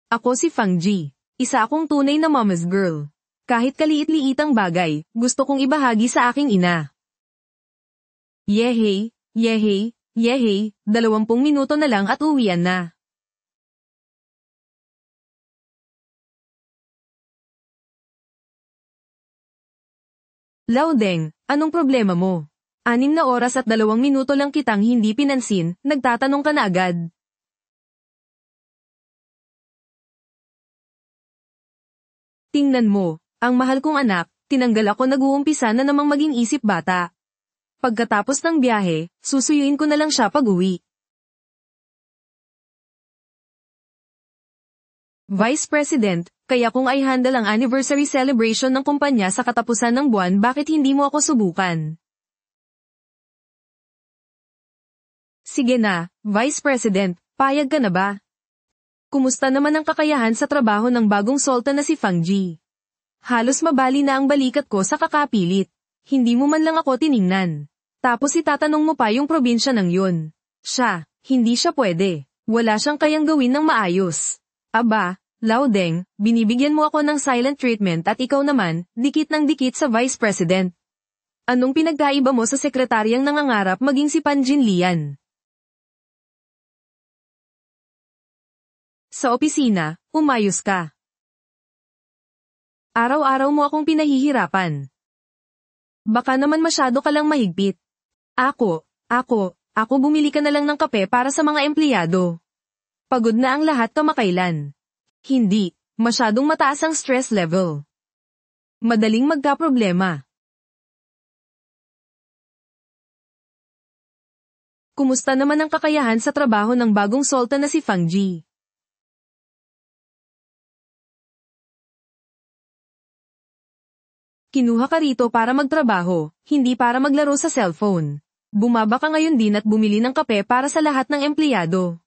Ako si Fang Ji. Isa akong tunay na mama's girl. Kahit kaliit-liitang bagay, gusto kong ibahagi sa aking ina. Yehey, yehey, yehey, 20 minuto na lang at uwian na. Laudeng, anong problema mo? 6 na oras at 2 minuto lang kitang hindi pinansin, nagtatanong ka na agad. Tingnan mo, ang mahal kong anak, tinanggal ako nag-uumpisa na namang maging isip bata. Pagkatapos ng biyahe, susuyuin ko na lang siya pag-uwi. Vice President, kaya kung ay handle ang anniversary celebration ng kumpanya sa katapusan ng buwan, bakit hindi mo ako subukan? Sige na, Vice President, payag ka na ba? Kumusta naman ang kakayahan sa trabaho ng bagong sultan na si Fang Ji? Halos mabali na ang balikat ko sa kakapilit. Hindi mo man lang ako tiningnan. Tapos itatanong mo pa yung probinsya ng yun. Siya, hindi siya pwede. Wala siyang kayang gawin ng maayos. Aba, Laudeng, binibigyan mo ako ng silent treatment at ikaw naman, dikit ng dikit sa Vice President. Anong pinagkaiba mo sa sekretaryang nangangarap maging si Pan Jinlian? Sa opisina, umayos ka. Araw-araw mo akong pinahihirapan. Baka naman masyado ka lang mahigpit. Ako bumili ka na lang ng kape para sa mga empleyado. Pagod na ang lahat kamakailan. Hindi, masyadong mataas ang stress level. Madaling magkaproblema. Kumusta naman ang kakayahan sa trabaho ng bagong sultan na si Fang Ji? Kinuha ka rito para magtrabaho, hindi para maglaro sa cellphone. Bumaba ka ngayon din at bumili ng kape para sa lahat ng empleyado.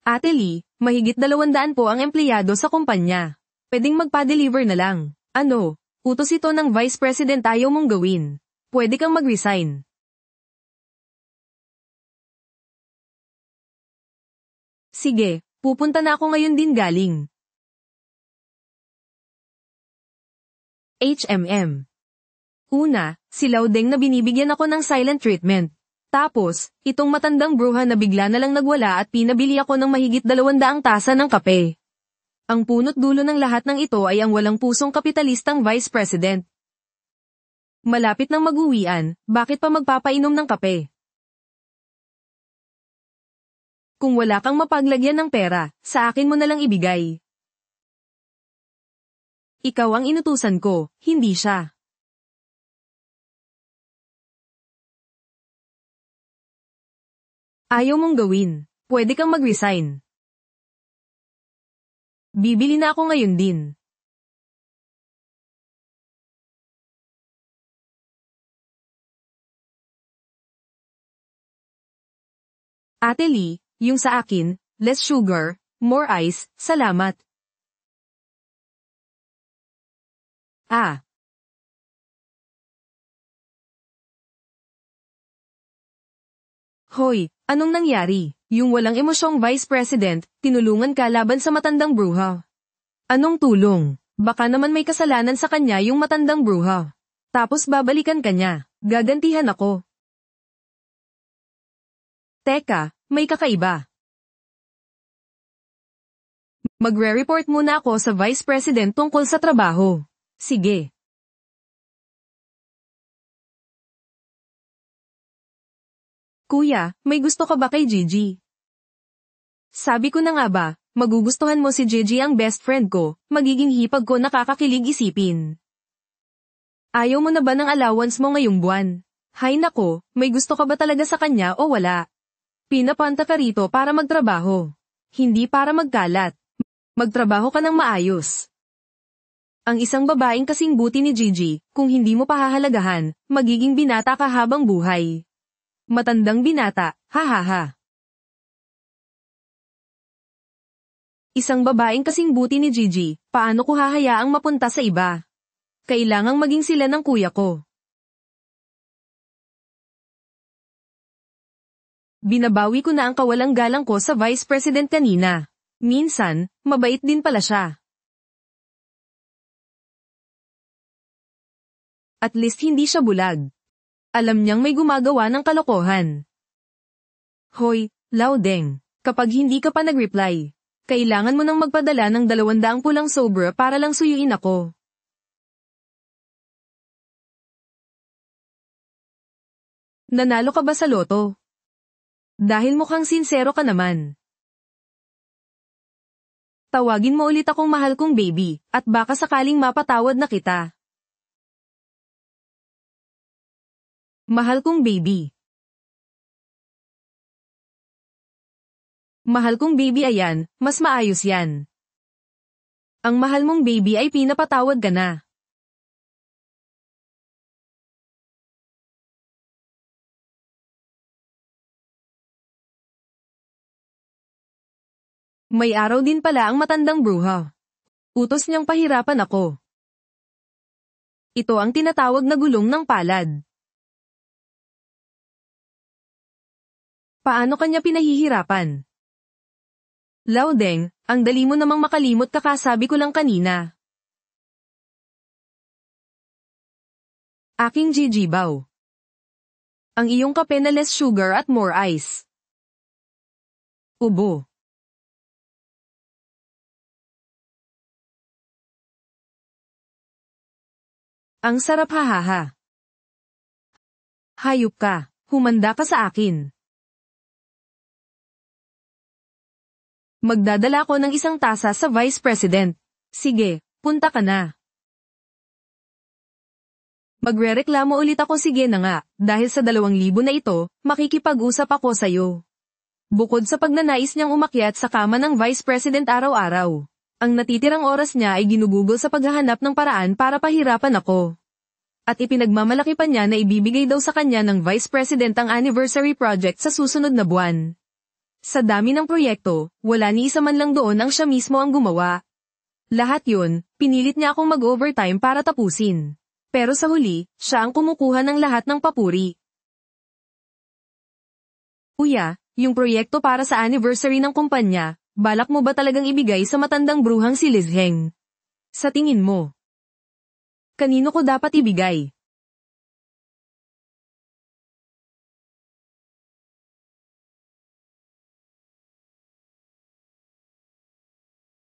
Ate Lee, mahigit 200 po ang empleyado sa kumpanya. Pwedeng magpa-deliver na lang. Ano, utos ito ng Vice President ayaw mong gawin. Pwede kang mag-resign. Sige, pupunta na ako ngayon din galing. HMM. Una, si Laudeng na binibigyan ako ng silent treatment. Tapos, itong matandang bruha na bigla na lang nagwala at pinabili ako ng mahigit 200 tasa ng kape. Ang punot dulo ng lahat ng ito ay ang walang pusong kapitalistang Vice President. Malapit nang mag-uwian, bakit pa magpapainom ng kape? Kung wala kang mapaglagyan ng pera, sa akin mo na lang ibigay. Ikaw ang inutusan ko, hindi siya. Ayaw mong gawin. Pwede kang mag-resign. Bibili na ako ngayon din. Ate Lee, yung sa akin, less sugar, more ice, salamat. Ah. Hoy, anong nangyari? Yung walang emosyong Vice President, tinulungan ka laban sa matandang bruha. Anong tulong? Baka naman may kasalanan sa kanya yung matandang bruha. Tapos babalikan ka niya. Gagantihan ako. Teka, may kakaiba. Magre-report muna ako sa Vice President tungkol sa trabaho. Sige. Kuya, may gusto ka ba kay Gigi? Sabi ko na nga ba, magugustuhan mo si Gigi ang best friend ko, magiging hipag ko nakakakilig isipin. Ayaw mo na ba ng allowance mo ngayong buwan? Hay nako, may gusto ka ba talaga sa kanya o wala? Pinapanta ka rito para magtrabaho. Hindi para magkalat. Magtrabaho ka ng maayos. Ang isang babaeng kasing buti ni Gigi, kung hindi mo pahahalagahan, magiging binata ka habang buhay. Matandang binata, hahaha. Isang babaeng kasing buti ni Gigi, paano ko hahayaang mapunta sa iba? Kailangang maging sila ng kuya ko. Binabawi ko na ang kawalang galang ko sa Vice President kanina. Minsan, mabait din pala siya. At least hindi siya bulag. Alam niyang may gumagawa ng kalokohan. Hoy, Laudeng, kapag hindi ka pa nag-reply, kailangan mo nang magpadala ng 200 pulang sobra para lang suyuin ako. Nanalo ka ba sa loto? Dahil mukhang sinsero ka naman. Tawagin mo ulit akong mahal kong baby, at baka sakaling mapatawad na kita. Mahal kong baby. Mahal kong baby ayan, mas maayos yan. Ang mahal mong baby ay pinapatawad ka na. May araw din pala ang matandang bruha. Utos niyang pahirapan ako. Ito ang tinatawag na gulong ng palad. Paano kanya pinahihirapan? Laudeng, ang dali mo namang makalimot kakasabi ko lang kanina. Aking jijibaw. Ang iyong kape na less sugar at more ice. Ubo. Ang sarap hahaha. Hayop ka, humanda ka sa akin. Magdadala ko ng isang tasa sa Vice President. Sige, punta ka na. Magrereklamo ulit ako sige na nga, dahil sa 2,000 na ito, makikipag-usap ako sa'yo. Bukod sa pagnanais niyang umakyat sa kama ng Vice President araw-araw, ang natitirang oras niya ay ginugugol sa paghahanap ng paraan para pahirapan ako. At ipinagmamalaki pa niya na ibibigay daw sa kanya ng Vice President ang anniversary project sa susunod na buwan. Sa dami ng proyekto, wala ni isa man lang doon ang siya mismo ang gumawa. Lahat yun, pinilit niya akong mag-overtime para tapusin. Pero sa huli, siya ang kumukuha ng lahat ng papuri. Kuya, yung proyekto para sa anniversary ng kumpanya, balak mo ba talagang ibigay sa matandang bruhang si Liz Heng? Sa tingin mo, kanino ko dapat ibigay?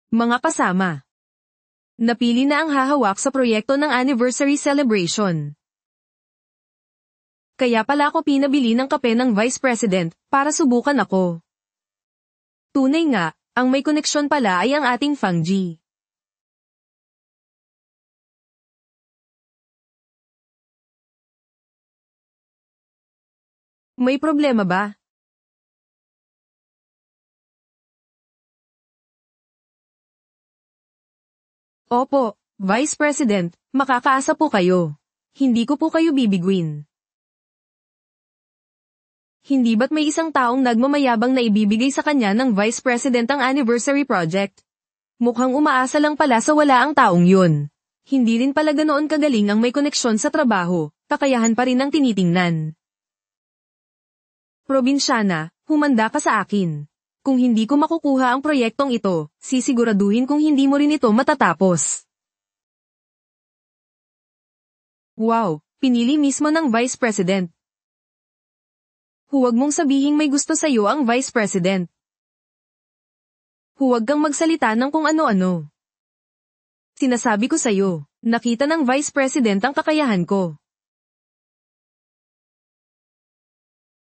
Mga kasama. Napili na ang hahawak sa proyekto ng anniversary celebration. Kaya pala ako pinabili ng kape ng Vice President, para subukan ako. Tunay nga, ang may koneksyon pala ay ang ating Fang Ji. May problema ba? Opo, Vice President, makakaasa po kayo. Hindi ko po kayo bibiguin. Hindi ba't may isang taong nagmamayabang na ibibigay sa kanya ng Vice President ang anniversary project? Mukhang umaasa lang pala sa wala ang taong yun. Hindi rin pala ganoon kagaling ang may koneksyon sa trabaho, kakayahan pa rin ang tinitingnan. Probinsyana, humanda ka sa akin. Kung hindi ko makukuha ang proyektong ito, sisiguraduhin kung hindi mo rin ito matatapos. Wow, pinili mismo ng Vice President. Huwag mong sabihing may gusto sa'yo ang Vice President. Huwag kang magsalita ng kung ano-ano. Sinasabi ko sa'yo, nakita ng Vice President ang kakayahan ko.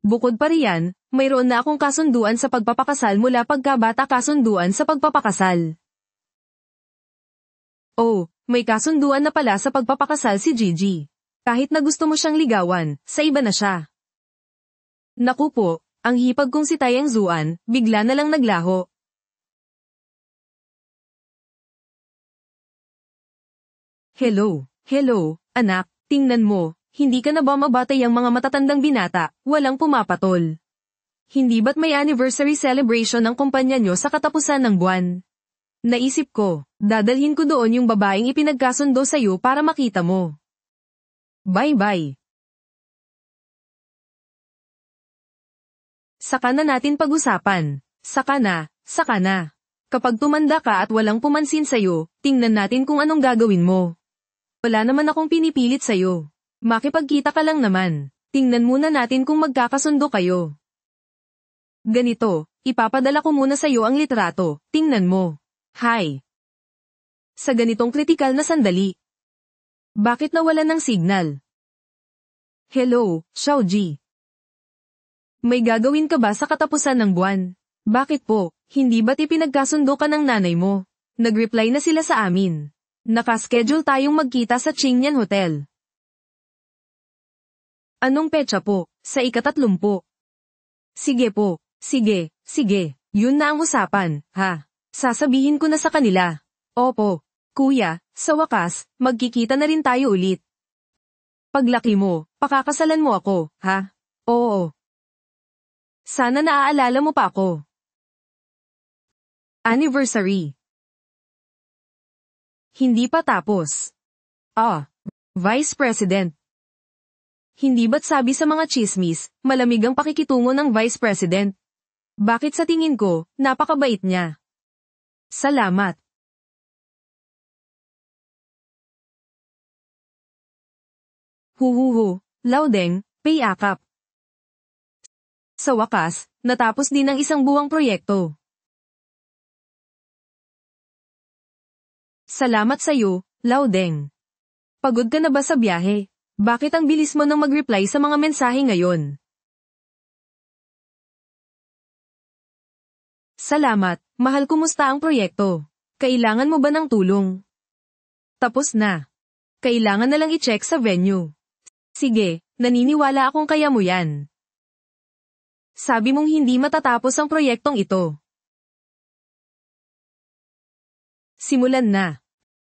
Bukod pa riyan, mayroon na akong kasunduan sa pagpapakasal mula pagkabata kasunduan sa pagpapakasal. Oh, may kasunduan na pala sa pagpapakasal si Gigi. Kahit na gusto mo siyang ligawan, sa iba na siya. Naku po, ang hipag kong si Tayang Zuan, bigla na lang naglaho. Hello, anak, tingnan mo. Hindi ka na ba mabatay ang mga matatandang binata, walang pumapatol? Hindi ba't may anniversary celebration ng kumpanya nyo sa katapusan ng buwan? Naisip ko, dadalhin ko doon yung babaeng ipinagkasundo sa'yo para makita mo. Bye-bye. Saka na natin pag-usapan. Saka na. Kapag tumanda ka at walang pumansin sa'yo, tingnan natin kung anong gagawin mo. Wala naman akong pinipilit sa'yo. Makipagkita ka lang naman. Tingnan muna natin kung magkakasundo kayo. Ganito, ipapadala ko muna sa'yo ang litrato, tingnan mo. Hi. Sa ganitong kritikal na sandali. Bakit nawalan ng signal? Hello, Xiaoji. May gagawin ka ba sa katapusan ng buwan? Bakit po, hindi ba't ipinagkasundo ka ng nanay mo? Nag-reply na sila sa amin. Nakaschedule tayong magkita sa Qingyan Hotel. Anong petsa po? Sa ika-30 po. Sige po, sige. Yun na ang usapan, ha? Sasabihin ko na sa kanila. Opo, kuya, sa wakas, magkikita na rin tayo ulit. Paglaki mo, pakakasalan mo ako, ha? Oo. Sana naaalala mo pa ako. Anniversary. Hindi pa tapos. Vice President. Hindi ba't sabi sa mga chismis, malamig ang pakikitungo ng Vice President? Bakit sa tingin ko, napakabait niya? Salamat. Huhuhu, Laudeng, payakap. Sa wakas, natapos din ang isang buwang proyekto. Salamat sa'yo, Laudeng. Pagod ka na ba sa biyahe? Bakit ang bilis mo nang mag-reply sa mga mensahe ngayon? Salamat, mahal, kumusta ang proyekto? Kailangan mo ba ng tulong? Tapos na. Kailangan na lang i-check sa venue. Sige, naniniwala akong kaya mo yan. Sabi mong hindi matatapos ang proyektong ito. Simulan na.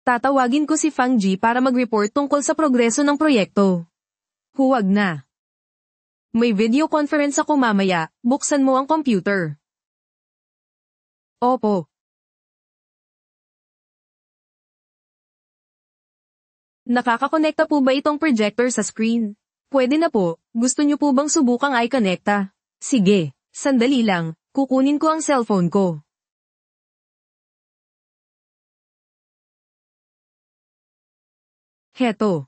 Tatawagin ko si Fang Ji para mag-report tungkol sa progreso ng proyekto. Huwag na. May video conference ako mamaya, buksan mo ang computer. Opo. Nakakakonekta po ba itong projector sa screen? Pwede na po, gusto niyo po bang subukang i-connecta? Sige, sandali lang, kukunin ko ang cellphone ko. Heto.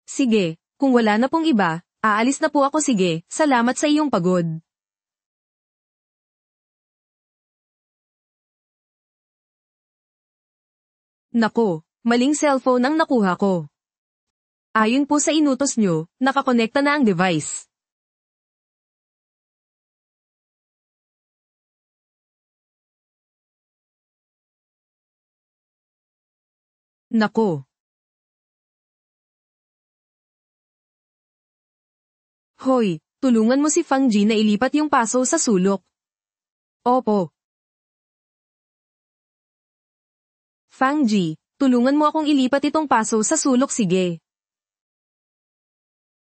Sige, kung wala na pong iba, aalis na po ako. Sige, salamat sa iyong pagod. Nako, maling cellphone ang nakuha ko. Ayon po sa inutos nyo, nakakonekta na ang device. Nako. Hoy, tulungan mo si Fang Ji na ilipat yung paso sa sulok. Opo. Fang Ji, tulungan mo akong ilipat itong paso sa sulok. Sige.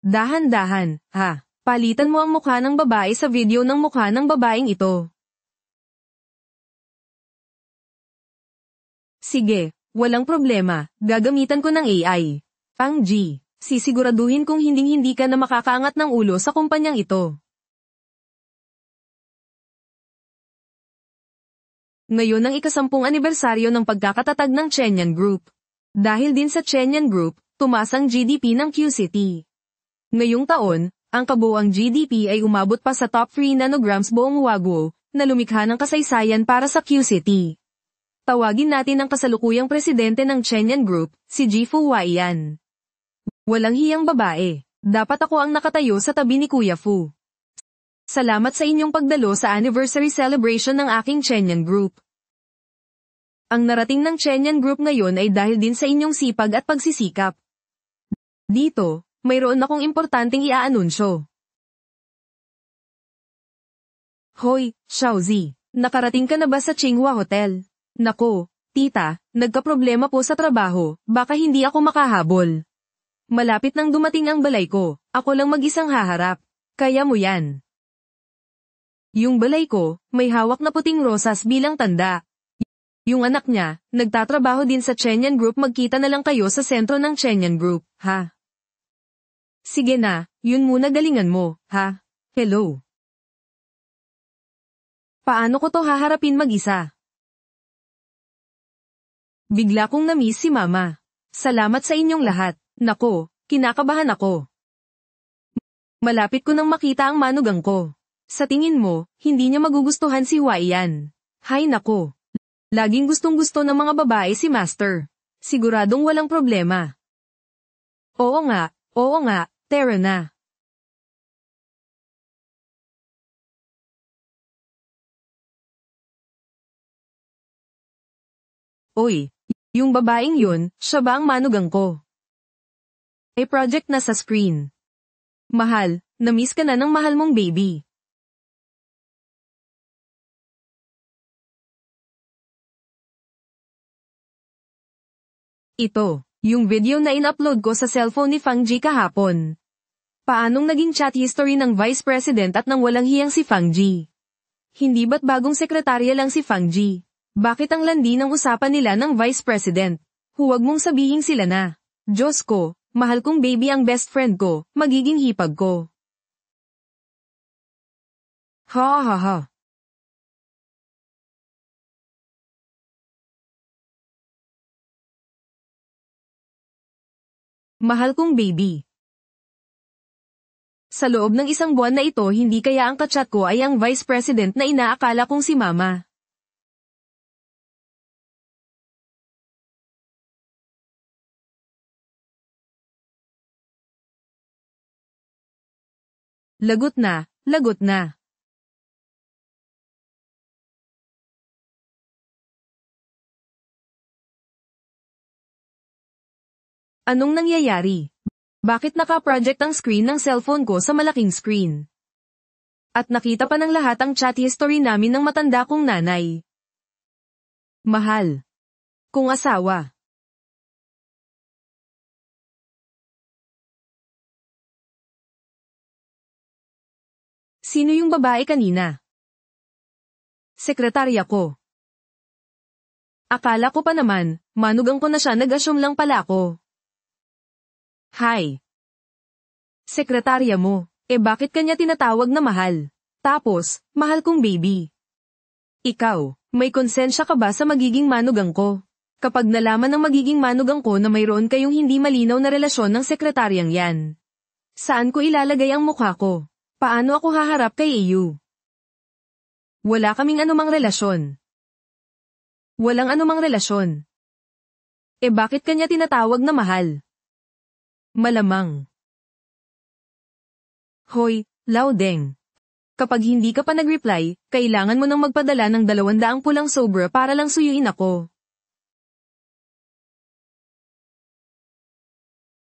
Dahan-dahan, ha? Palitan mo ang mukha ng babae sa video ng mukha ng babaeng ito. Sige, walang problema, gagamitan ko ng AI. Fang Ji, sisiguraduhin kong hinding-hindi ka na makakaangat ng ulo sa kumpanyang ito. Ngayon ang ika-10 anibersaryo ng pagkakatatag ng Chenyan Group. Dahil din sa Chenyan Group, tumaas ang GDP ng QCity. Ngayong taon, ang kabuuang GDP ay umabot pa sa top 3 nanograms buong Wagwo, na lumikha ng kasaysayan para sa QCity. Tawagin natin ang kasalukuyang presidente ng Chenyan Group, si Ji-Fu Waiyan. Walang hiyang babae. Dapat ako ang nakatayo sa tabi ni Kuya Fu. Salamat sa inyong pagdalo sa anniversary celebration ng aking Chenyan Group. Ang narating ng Chenyan Group ngayon ay dahil din sa inyong sipag at pagsisikap. Dito, mayroon akong importanteng iaanunsyo. Hoy, Xiaozi, nakarating ka na ba sa Tsinghua Hotel? Nako, tita, nagkaproblema po sa trabaho, baka hindi ako makahabol. Malapit nang dumating ang balay ko, ako lang mag-isang haharap. Kaya mo yan. Yung balay ko, may hawak na puting rosas bilang tanda. Yung anak niya, nagtatrabaho din sa Chenyan Group. Magkita na lang kayo sa sentro ng Chenyan Group, ha? Sige na, yun muna galingan mo, ha? Hello. Paano ko to haharapin mag-isa? Bigla kong na-miss si Mama. Salamat sa inyong lahat. Nako, kinakabahan ako. Malapit ko nang makita ang manugang ko. Sa tingin mo, hindi niya magugustuhan si Huaiyan. Hay nako. Laging gustong-gusto ng mga babae si Master. Siguradong walang problema. Oo nga, tara na. Oy, yung babaeng yun, siya ba ang manugang ko? May project na sa screen. Mahal, na-miss ka na ng mahal mong baby. Ito, yung video na in-upload ko sa cellphone ni Fang Ji kahapon. Paanong naging chat history ng Vice President at nang walang hiyang si Fang Ji? Hindi ba't bagong sekretarya lang si Fang Ji? Bakit ang landi ng usapan nila ng Vice President? Huwag mong sabihin sila na. Diyos ko, mahal kong baby ang best friend ko, magiging hipag ko. Ha ha ha. Mahal kong baby. Sa loob ng isang buwan na ito hindi kaya ang kachat ko ay ang Vice President na inaakala kong si Mama. Lagot na, lagot na. Anong nangyayari? Bakit naka-project ang screen ng cellphone ko sa malaking screen? At nakita pa ng lahat ang chat history namin ng matanda kong nanay. Mahal. Kung asawa. Sino yung babae kanina? Sekretarya ko. Akala ko pa naman, manugang ko na siya, nag-assume lang pala ako. Hi. Sekretarya mo, bakit kanya tinatawag na mahal? Tapos, mahal kong baby. Ikaw, may konsensya ka ba sa magiging manugang ko? Kapag nalaman ng magiging manugang ko na mayroon kayong hindi malinaw na relasyon ng sekretaryang yan. Saan ko ilalagay ang mukha ko? Paano ako haharap kay EU? Wala kaming anumang relasyon. Walang anumang relasyon. Bakit kanya tinatawag na mahal? Malamang. Hoy, Laudeng. Kapag hindi ka pa nag-reply, kailangan mo nang magpadala ng 200 pulang sobra para lang suyuin ako.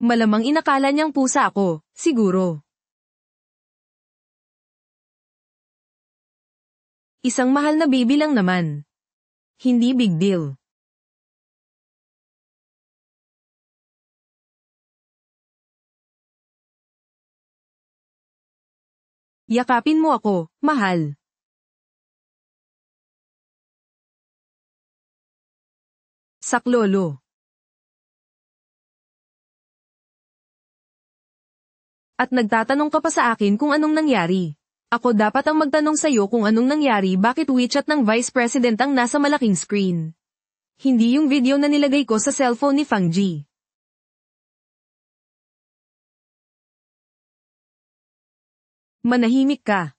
Malamang inakala niyang pusa ako, siguro. Isang mahal na baby lang naman. Hindi big deal. Yakapin mo ako, mahal. Saklolo. At nagtatanong ka pa sa akin kung anong nangyari. Ako dapat ang magtanong sa'yo kung anong nangyari, bakit WeChat ng Vice President ang nasa malaking screen. Hindi yung video na nilagay ko sa cellphone ni Fang Ji. Manahimik ka.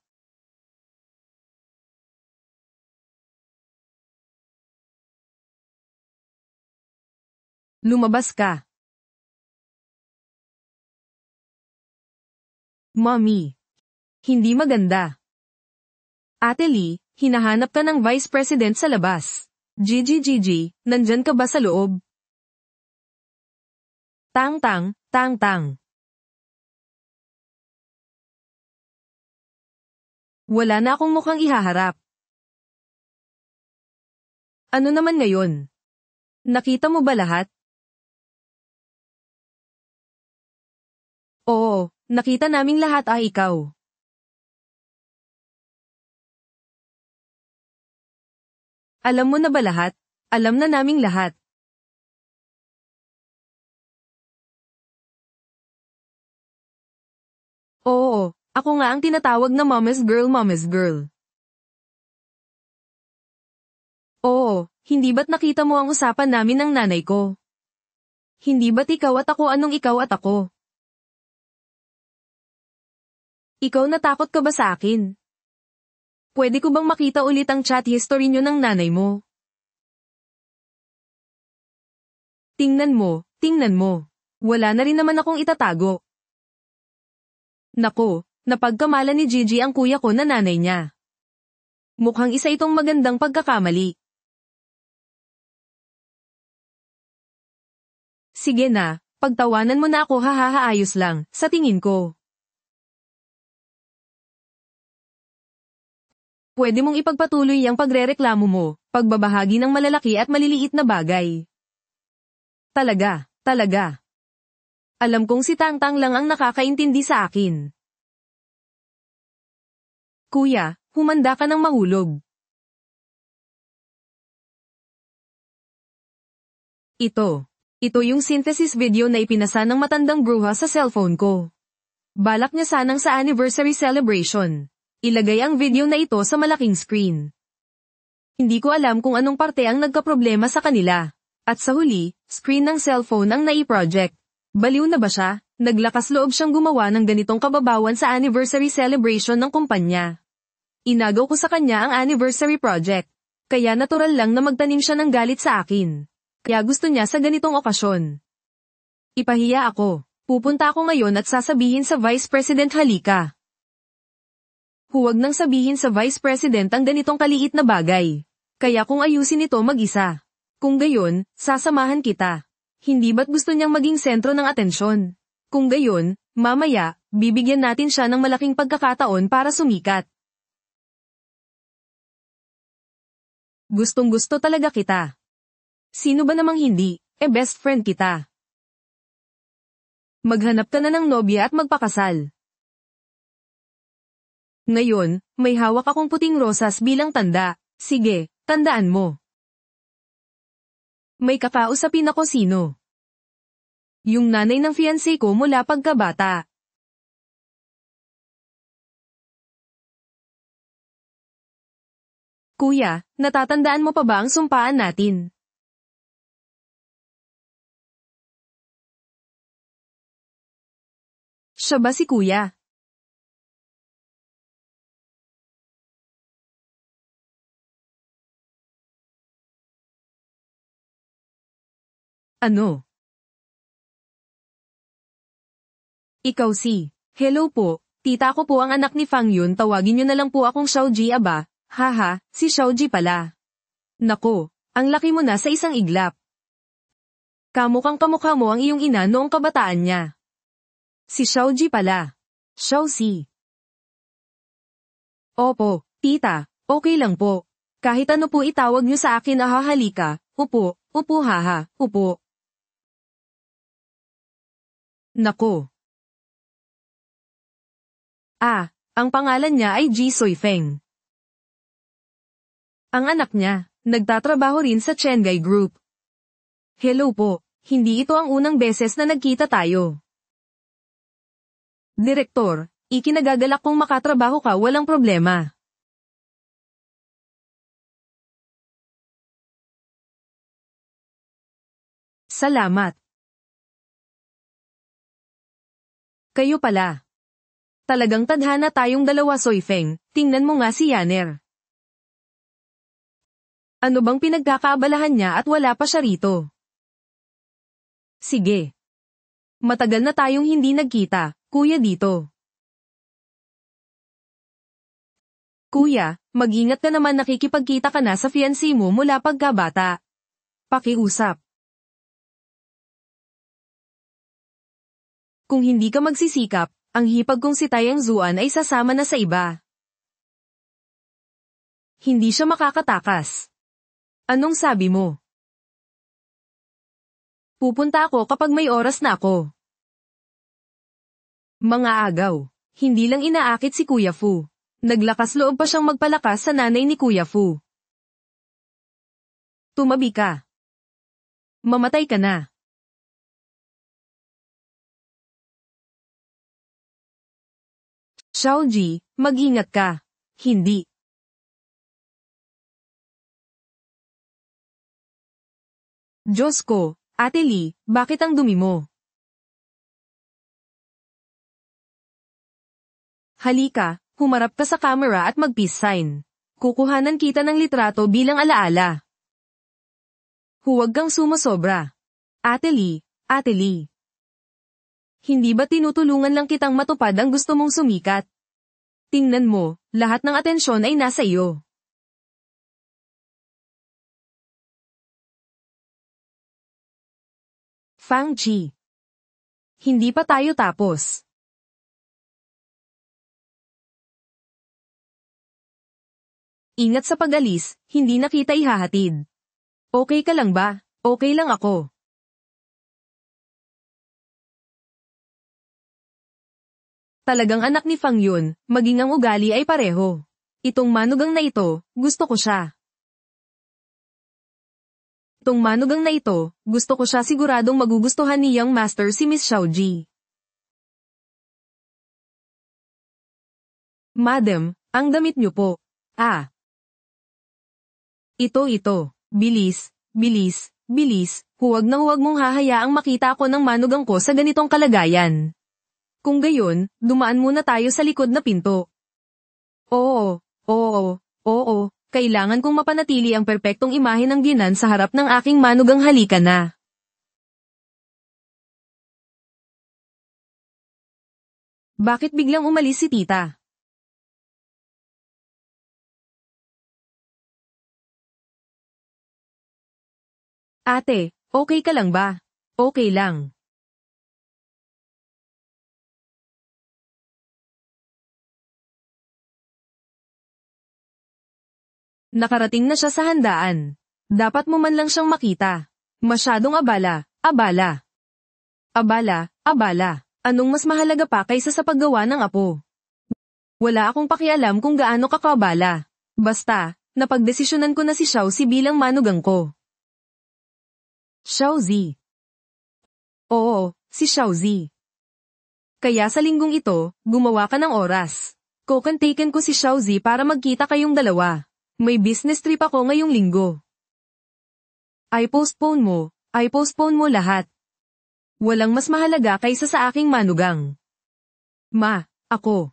Lumabas ka. Mommy. Hindi maganda. Ate Lee, hinahanap ka ng Vice President sa labas. Gigi, nandyan ka ba sa loob? Tang-tang, tang-tang. Wala na akong mukhang ihaharap. Ano naman ngayon? Nakita mo ba lahat? Oo, nakita naming lahat, ikaw. Alam mo na ba lahat? Alam na naming lahat. Oo, ako nga ang tinatawag na mama's girl, mama's girl. Oo, hindi ba't nakita mo ang usapan namin ng nanay ko? Hindi ba't ikaw at ako anong ikaw at ako? Ikaw natakot ka ba sa akin? Pwede ko bang makita ulit ang chat history nyo ng nanay mo? Tingnan mo, tingnan mo. Wala na rin naman akong itatago. Nako, napagkamalan ni Gigi ang kuya ko na nanay niya. Mukhang isa itong magandang pagkakamali. Sige na, pagtawanan mo na ako hahaayos lang, sa tingin ko. Pwede mong ipagpatuloy ang pagrereklamo mo, pagbabahagi ng malalaki at maliliit na bagay. Talaga, talaga. Alam kong si Tangtang lang ang nakakaintindi sa akin. Kuya, humanda ka ng mahulog. Ito yung synthesis video na ipinasa ng matandang bruha sa cellphone ko. Balak niya sanang sa anniversary celebration. Ilagay ang video na ito sa malaking screen. Hindi ko alam kung anong parte ang nagkaproblema sa kanila. At sa huli, screen ng cellphone ang nai-project. Baliw na ba siya? Naglakas loob siyang gumawa ng ganitong kababawan sa anniversary celebration ng kumpanya. Inagaw ko sa kanya ang anniversary project. Kaya natural lang na magtanim siya ng galit sa akin. Kaya gusto niya sa ganitong okasyon. Ipahiya ako. Pupunta ako ngayon at sasabihin sa Vice President halika. Huwag nang sabihin sa Vice President ang ganitong kaliit na bagay. Kaya kung ayusin ito mag-isa. Kung gayon, sasamahan kita. Hindi ba't gusto niyang maging sentro ng atensyon? Kung gayon, mamaya, bibigyan natin siya ng malaking pagkakataon para sumikat. Gustong-gusto talaga kita. Sino ba namang hindi, best friend kita. Maghanap ka na ng nobya at magpakasal. Ngayon, may hawak akong puting rosas bilang tanda. Sige, tandaan mo. May kakausapin ako sino. Yung nanay ng fiancé ko mula pagkabata. Kuya, natatandaan mo pa ba ang sumpaan natin? Siya ba si kuya? Ano? Ikaw si. Hello po, tita ko po ang anak ni Fang Yun, tawagin niyo na lang po akong Xiaoji aba. Haha, si Xiaoji pala. Nako, ang laki mo na sa isang iglap. Kamukhang kamukha mo ang iyong ina noong kabataan niya. Si Xiaoji pala. Xiaoxi. Opo, tita, okay lang po. Kahit ano po itawag niyo sa akin halika, upo, upo haha, upo. Nako. Ang pangalan niya ay Ji Soifeng. Ang anak niya, nagtatrabaho rin sa Chengai Group. Hello po, hindi ito ang unang beses na nagkita tayo. Direktor, ikinagagalak kong makatrabaho ka walang problema. Salamat. Kayo pala. Talagang tadhana tayong dalawa Soifeng, tingnan mo nga si Yanner. Ano bang pinagkakaabalahan niya at wala pa siya rito? Sige. Matagal na tayong hindi nagkita, kuya dito. Kuya, mag-ingat ka naman, nakikipagkita ka na sa fiancé mo mula pagkabata. Pakiusap. Kung hindi ka magsisikap, ang hipag kong si Taeyang Zuan ay sasama na sa iba. Hindi siya makakatakas. Anong sabi mo? Pupunta ako kapag may oras na ako. Mga agaw. Hindi lang inaakit si Kuya Fu. Naglakas loob pa siyang magpalakas sa nanay ni Kuya Fu. Tumabi ka. Mamatay ka na. Xiaoji, mag-ingat ka. Hindi. Diyos ko, Ate Lee, bakit ang dumi mo? Halika, humarap ka sa camera at mag-peace sign. Kukuhanan kita ng litrato bilang alaala. Huwag kang sumosobra. Ate Lee, Ate Lee. Hindi ba tinutulungan lang kitang matupad ang gusto mong sumikat? Tingnan mo, lahat ng atensyon ay nasa iyo. Fang Chi. Hindi pa tayo tapos. Ingat sa pag-alis, hindi na kita ihahatid. Okay ka lang ba? Okay lang ako. Talagang anak ni Fang yun, maging ang ugali ay pareho. Itong manugang na ito, gusto ko siya. Itong manugang na ito, gusto ko siya siguradong magugustuhan ni Young Master si Miss Xiaoji. Madam, ang damit niyo po. Ah. Ito. Bilis, bilis, bilis, huwag mong hahayaang makita ako ng manugang ko sa ganitong kalagayan. Kung gayon, dumaan muna tayo sa likod na pinto. Oo, kailangan kong mapanatili ang perpektong imahe ng biyenan sa harap ng aking manugang halika na. Bakit biglang umalis si tita? Ate, okay ka lang ba? Okay lang. Nakarating na siya sa handaan. Dapat mo man lang siyang makita. Masyadong abala. Abala. Anong mas mahalaga pa kaysa sa paggawa ng apo? Wala akong pakialam kung gaano kakabala. Basta, napagdesisyonan ko na si Xiaozi bilang manugang ko. Xiaozi. Oo, si Xiaozi. Kaya sa linggong ito, gumawa ka ng oras. Kokontaken ko si Xiaozi para magkita kayong dalawa. May business trip ako ngayong linggo. I postpone mo lahat. Walang mas mahalaga kaysa sa aking manugang. Ma, ako.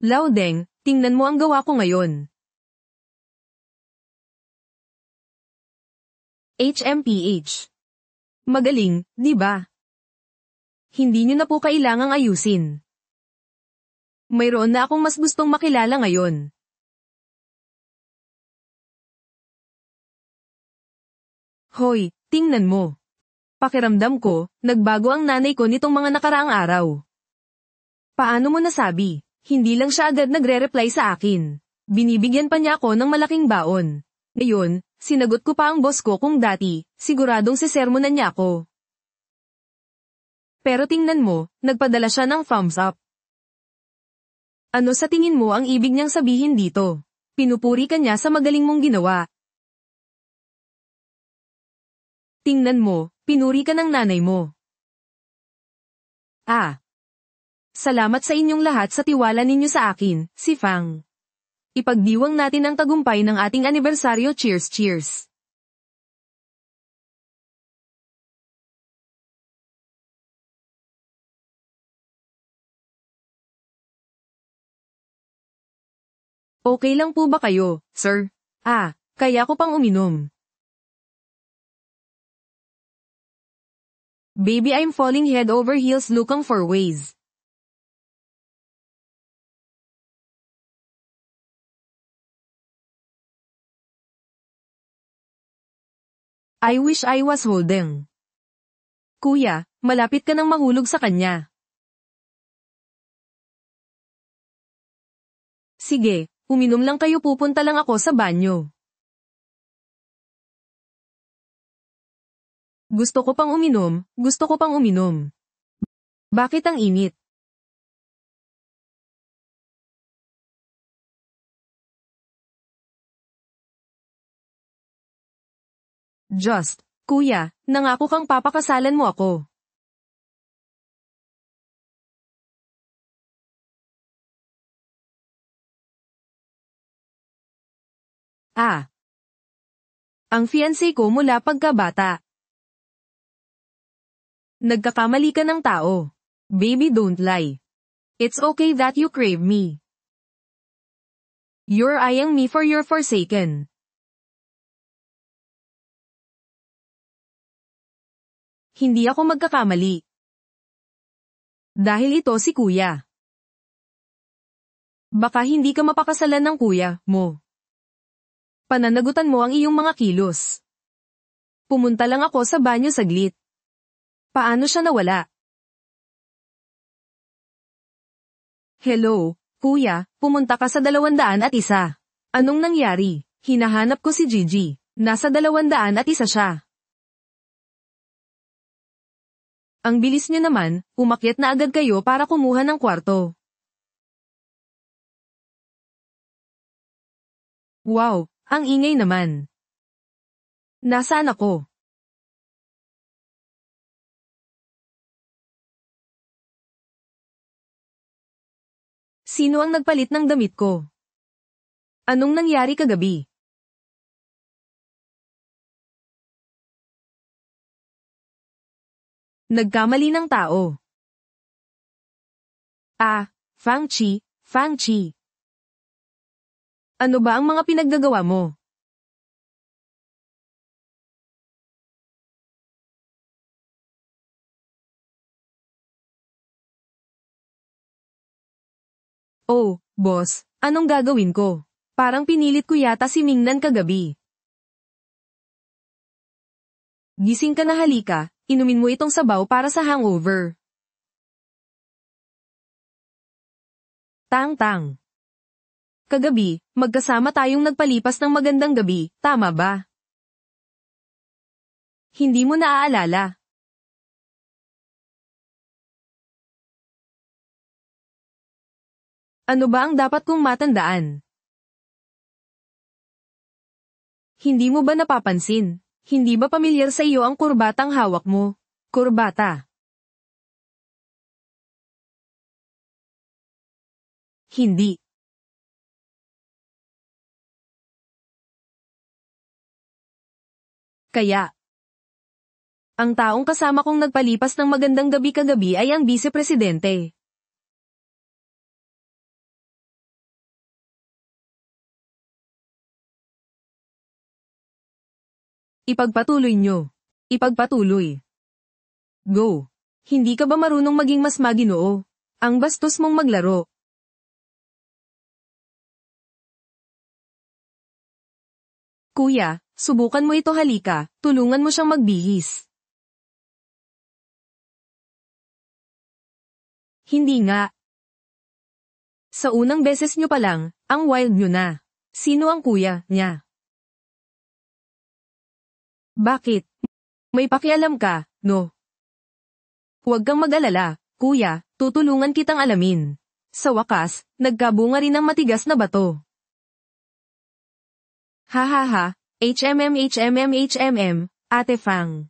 Laudeng, tingnan mo ang gawa ko ngayon. HMPH. Magaling, di ba? Hindi nyo na po kailangang ayusin. Mayroon na akong mas gustong makilala ngayon. Hoy, tingnan mo. Pakiramdam ko, nagbago ang nanay ko nitong mga nakaraang araw. Paano mo nasabi? Hindi lang siya agad nagre-reply sa akin. Binibigyan pa niya ako ng malaking baon. Ngayon, sinagot ko pa ang boss ko kung dati, siguradong sisermonan niya ako. Pero tingnan mo, nagpadala siya ng thumbs up. Ano sa tingin mo ang ibig niyang sabihin dito? Pinupuri ka niya sa magaling mong ginawa. Tingnan mo, pinuri ka ng nanay mo. Ah. Salamat sa inyong lahat sa tiwala ninyo sa akin, si Fang. Ipagdiwang natin ang tagumpay ng ating anibersaryo. Cheers! Okay lang po ba kayo, sir? Ah, kaya ko pang uminom. Baby, I'm falling head over heels looking for ways. I wish I was holding. Kuya, malapit ka nang mahulog sa kanya. Sige, uminom lang kayo, pupunta lang ako sa banyo. Gusto ko pang uminom. Bakit ang init? Just Kuya, nangako kang papakasalan mo ako. Ah, ang fiancé ko mula pagkabata. Nagkakamali ka ng tao. Baby, don't lie. It's okay that you crave me. You're eyeing me for your forsaken. Hindi ako magkakamali. Dahil ito si kuya. Baka hindi ka mapakasalan ng kuya mo. Pananagutan mo ang iyong mga kilos. Pumunta lang ako sa banyo saglit. Paano siya nawala? Hello, kuya, pumunta ka sa 201. Anong nangyari? Hinahanap ko si Gigi. Nasa 201 siya. Ang bilis niyo naman, umakyat na agad kayo para kumuha ng kwarto. Wow, ang ingay naman. Nasaan ako? Sino ang nagpalit ng damit ko? Anong nangyari kagabi? Nagkamali ng tao. Ah, Fang-Chi, Fang-Chi. Ano ba ang mga pinaggagawa mo? Oh, boss, anong gagawin ko? Parang pinilit ko yata si Mingnan kagabi. Gising ka na, halika, inumin mo itong sabaw para sa hangover. Tang-tang. Kagabi, magkasama tayong nagpalipas ng magandang gabi, tama ba? Hindi mo naaalala. Ano ba ang dapat kong matandaan? Hindi mo ba napapansin? Hindi ba pamilyar sa iyo ang kurbatang hawak mo? Kurbata. Hindi. Kaya, ang taong kasama kong nagpalipas ng magandang gabi kagabi ay ang Vice-Presidente. Ipagpatuloy nyo. Ipagpatuloy. Go. Hindi ka ba marunong maging mas maginoo? Ang bastos mong maglaro. Kuya, subukan mo ito, halika, tulungan mo siyang magbihis. Hindi nga. Sa unang beses nyo pa lang, ang wild nyo na. Sino ang kuya niya? Bakit? May pakialam ka, no? Huwag kang mag-alala, kuya, tutulungan kitang alamin. Sa wakas, nagkabunga rin ng matigas na bato. Hahaha, HMM, Ate Fang.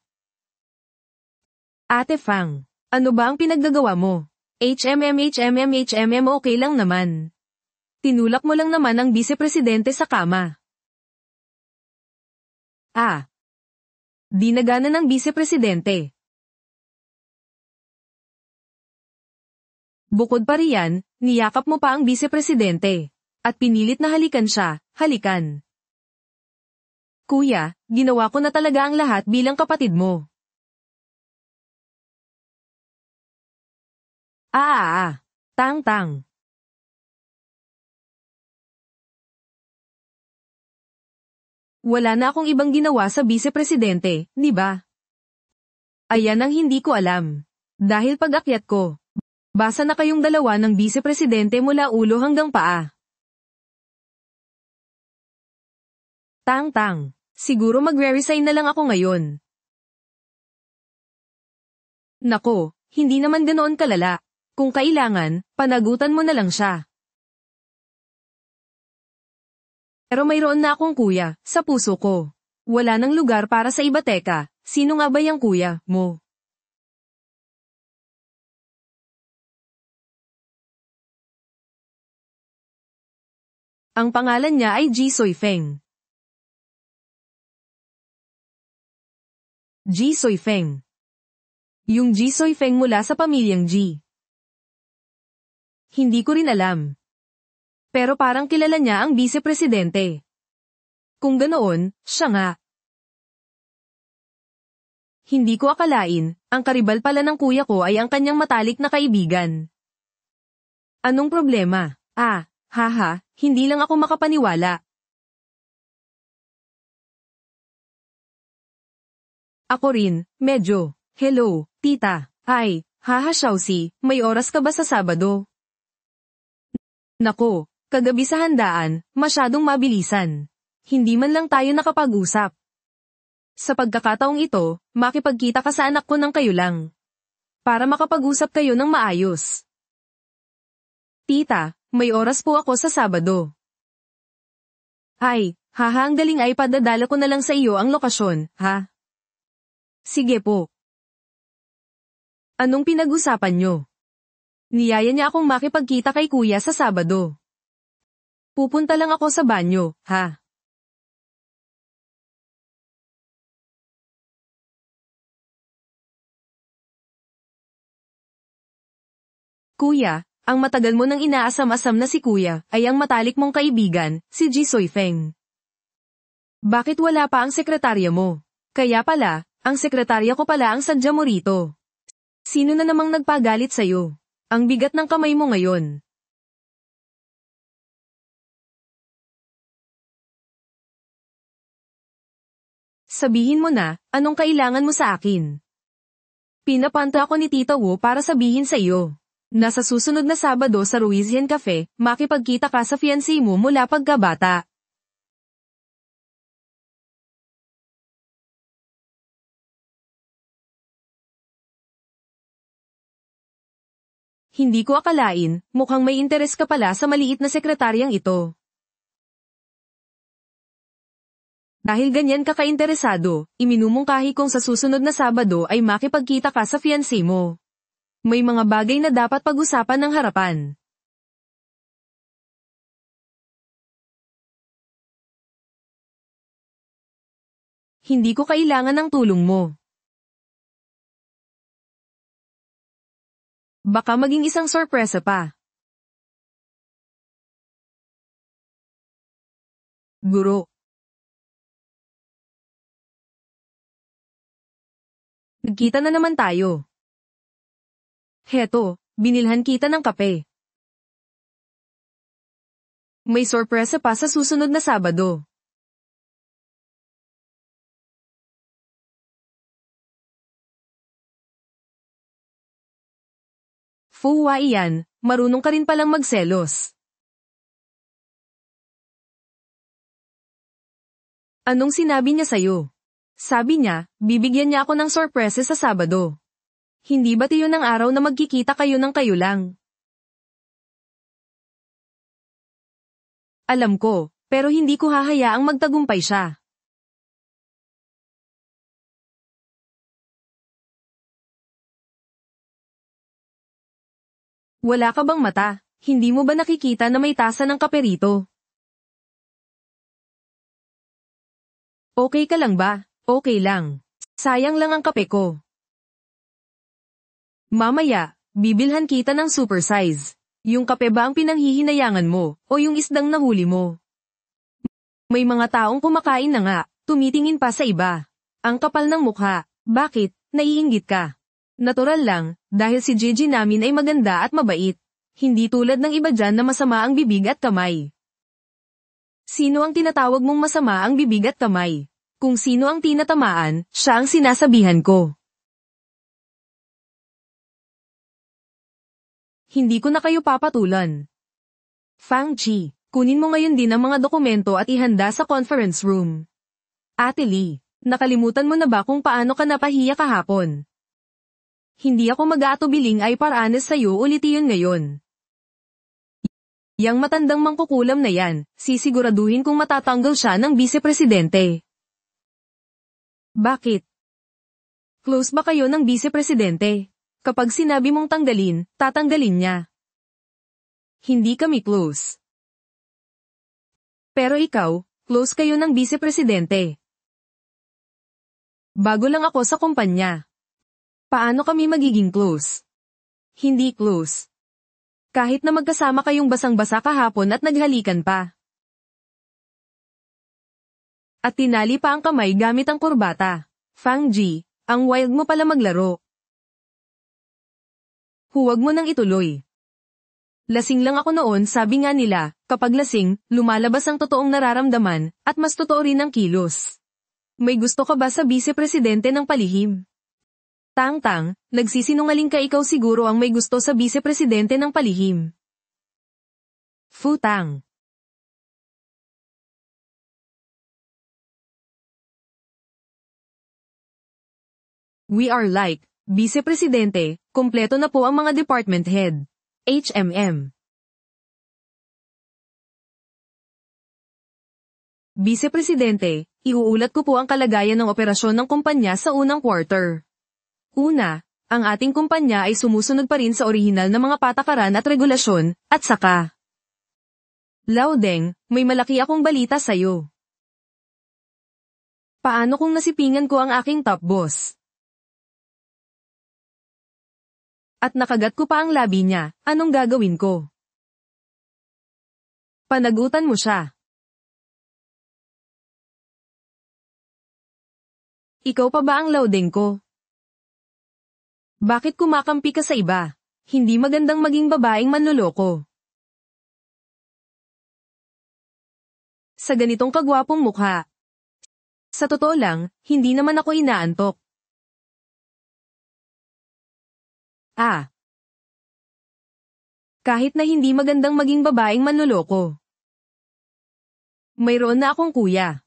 Ate Fang, ano ba ang pinaggagawa mo? HMM, okay lang naman. Tinulak mo lang naman ang Vice-Presidente sa kama. Ah. Dinagana ng Vice-Presidente. Bukod pa riyan, niyakap mo pa ang Vice-Presidente. At pinilit na halikan siya, halikan. Kuya, ginawa ko na talaga ang lahat bilang kapatid mo. Tang-tang. Wala na akong ibang ginawa sa Vice-Presidente, di ba? Ayan ang hindi ko alam. Dahil pag-akyat ko, basa na kayong dalawa ng Vice-Presidente mula ulo hanggang paa. Tang-tang. Siguro magre-resign na lang ako ngayon. Nako, hindi naman ganoon kalala. Kung kailangan, panagutan mo na lang siya. Pero mayroon na akong kuya, sa puso ko. Wala nang lugar para sa iba, teka, sino nga ba yung kuya mo? Ang pangalan niya ay Ji Soifeng. Ji Soifeng. Yung Ji Soifeng mula sa pamilyang Ji. Hindi ko rin alam. Pero parang kilala niya ang vice-presidente. Kung ganoon, siya nga. Hindi ko akalain, ang karibal pala ng kuya ko ay ang kanyang matalik na kaibigan. Anong problema? Haha, hindi lang ako makapaniwala. Ako rin, medyo. Hello, tita. Ay, haha Xiaoxi, may oras ka ba sa Sabado? Nako, kagabi sa handaan, masyadong mabilisan. Hindi man lang tayo nakapag-usap. Sa pagkakataong ito, makipagkita ka sa anak ko ng kayo lang. Para makapag-usap kayo ng maayos. Tita, may oras po ako sa Sabado. Ay, haha ang galing ay padadala ko na lang sa iyo ang lokasyon, ha? Sige po. Anong pinag-usapan nyo? Niyaya niya akong makipagkita kay kuya sa Sabado. Pupunta lang ako sa banyo, ha? Kuya, ang matagal mo nang inaasam-asam na si kuya ay ang matalik mong kaibigan, si Ji Soifeng. Bakit wala pa ang sekretarya mo? Kaya pala, ang sekretarya ko pala ang sadya mo rito. Sino na namang nagpagalit sa'yo? Ang bigat ng kamay mo ngayon. Sabihin mo na, anong kailangan mo sa akin? Pinapanta ako ni Tita Wu para sabihin sa iyo. Nasa susunod na Sabado sa Ruizian Cafe, makipagkita ka sa fiancé mo mula pagkabata. Hindi ko akalain, mukhang may interes ka pala sa maliit na sekretaryang ito. Dahil ganyan ka kainteresado, iminumungkahi kong sa susunod na Sabado ay makipagkita ka sa fiancé mo. May mga bagay na dapat pag-usapan ng harapan. Hindi ko kailangan ng tulong mo. Baka maging isang sorpresa pa. Guro. Nagkita na naman tayo. Heto, binilhan kita ng kape. May sorpresa pa sa susunod na Sabado. Fuwa iyan, marunong ka rin palang magselos. Anong sinabi niya sa'yo? Sabi niya, bibigyan niya ako ng sorpresa sa Sabado. Hindi ba't iyon ang araw na magkikita kayo ng kayo lang? Alam ko, pero hindi ko hahayaang magtagumpay siya. Wala ka bang mata? Hindi mo ba nakikita na may tasa ng kape rito? Okay ka lang ba? Okay lang. Sayang lang ang kape ko. Mamaya, bibilhan kita ng super size. Yung kape ba ang pinanghihinayangan mo, o yung isdang nahuli mo? May mga taong kumakain na nga, tumitingin pa sa iba. Ang kapal ng mukha, bakit, naiinggit ka? Natural lang, dahil si Gigi namin ay maganda at mabait. Hindi tulad ng iba dyan na masama ang bibig at kamay. Sino ang tinatawag mong masama ang bibig at kamay? Kung sino ang tinatamaan, siya ang sinasabihan ko. Hindi ko na kayo papatulan. Fang Chi, kunin mo ngayon din ang mga dokumento at ihanda sa conference room. Ate Lee, nakalimutan mo na ba kung paano ka napahiya kahapon? Hindi ako mag-aatubiling ay paranas sa'yo ulit iyon ngayon. Yang matandang mangkukulam na yan, sisiguraduhin kong matatanggal siya ng vice-presidente. Bakit? Close ba kayo ng vice-presidente? Kapag sinabi mong tanggalin, tatanggalin niya. Hindi kami close. Pero ikaw, close kayo ng vice-presidente. Bago lang ako sa kumpanya. Paano kami magiging close? Hindi close. Kahit na magkasama kayong basang-basa kahapon at naghalikan pa. At tinali pa ang kamay gamit ang kurbata. Fang Ji, ang wild mo pala maglaro. Huwag mo nang ituloy. Lasing lang ako noon, sabi nga nila, kapag lasing, lumalabas ang totoong nararamdaman, at mas totoo rin ang kilos. May gusto ka ba sa vice-presidente ng palihim? Tang-tang, nagsisinungaling ka, ikaw siguro ang may gusto sa vice-presidente ng palihim. Futang. We are like, vice-presidente, kumpleto na po ang mga department head. HMM. Vice-presidente, iuulat ko po ang kalagayan ng operasyon ng kumpanya sa unang quarter. Una, ang ating kumpanya ay sumusunod pa rin sa orihinal na mga patakaran at regulasyon, at saka. Laudeng, may malaki akong balita sa'yo. Paano kung nasipingan ko ang aking top boss? At nakagat ko pa ang labi niya, anong gagawin ko? Panagutan mo siya. Ikaw pa ba ang laudeng ko? Bakit kumakampi ka sa iba? Hindi magandang maging babaeng manloloko. Sa ganitong kagwapong mukha. Sa totoo lang, hindi naman ako inaantok. Kahit na hindi magandang maging babaeng manloloko. Mayroon na akong kuya.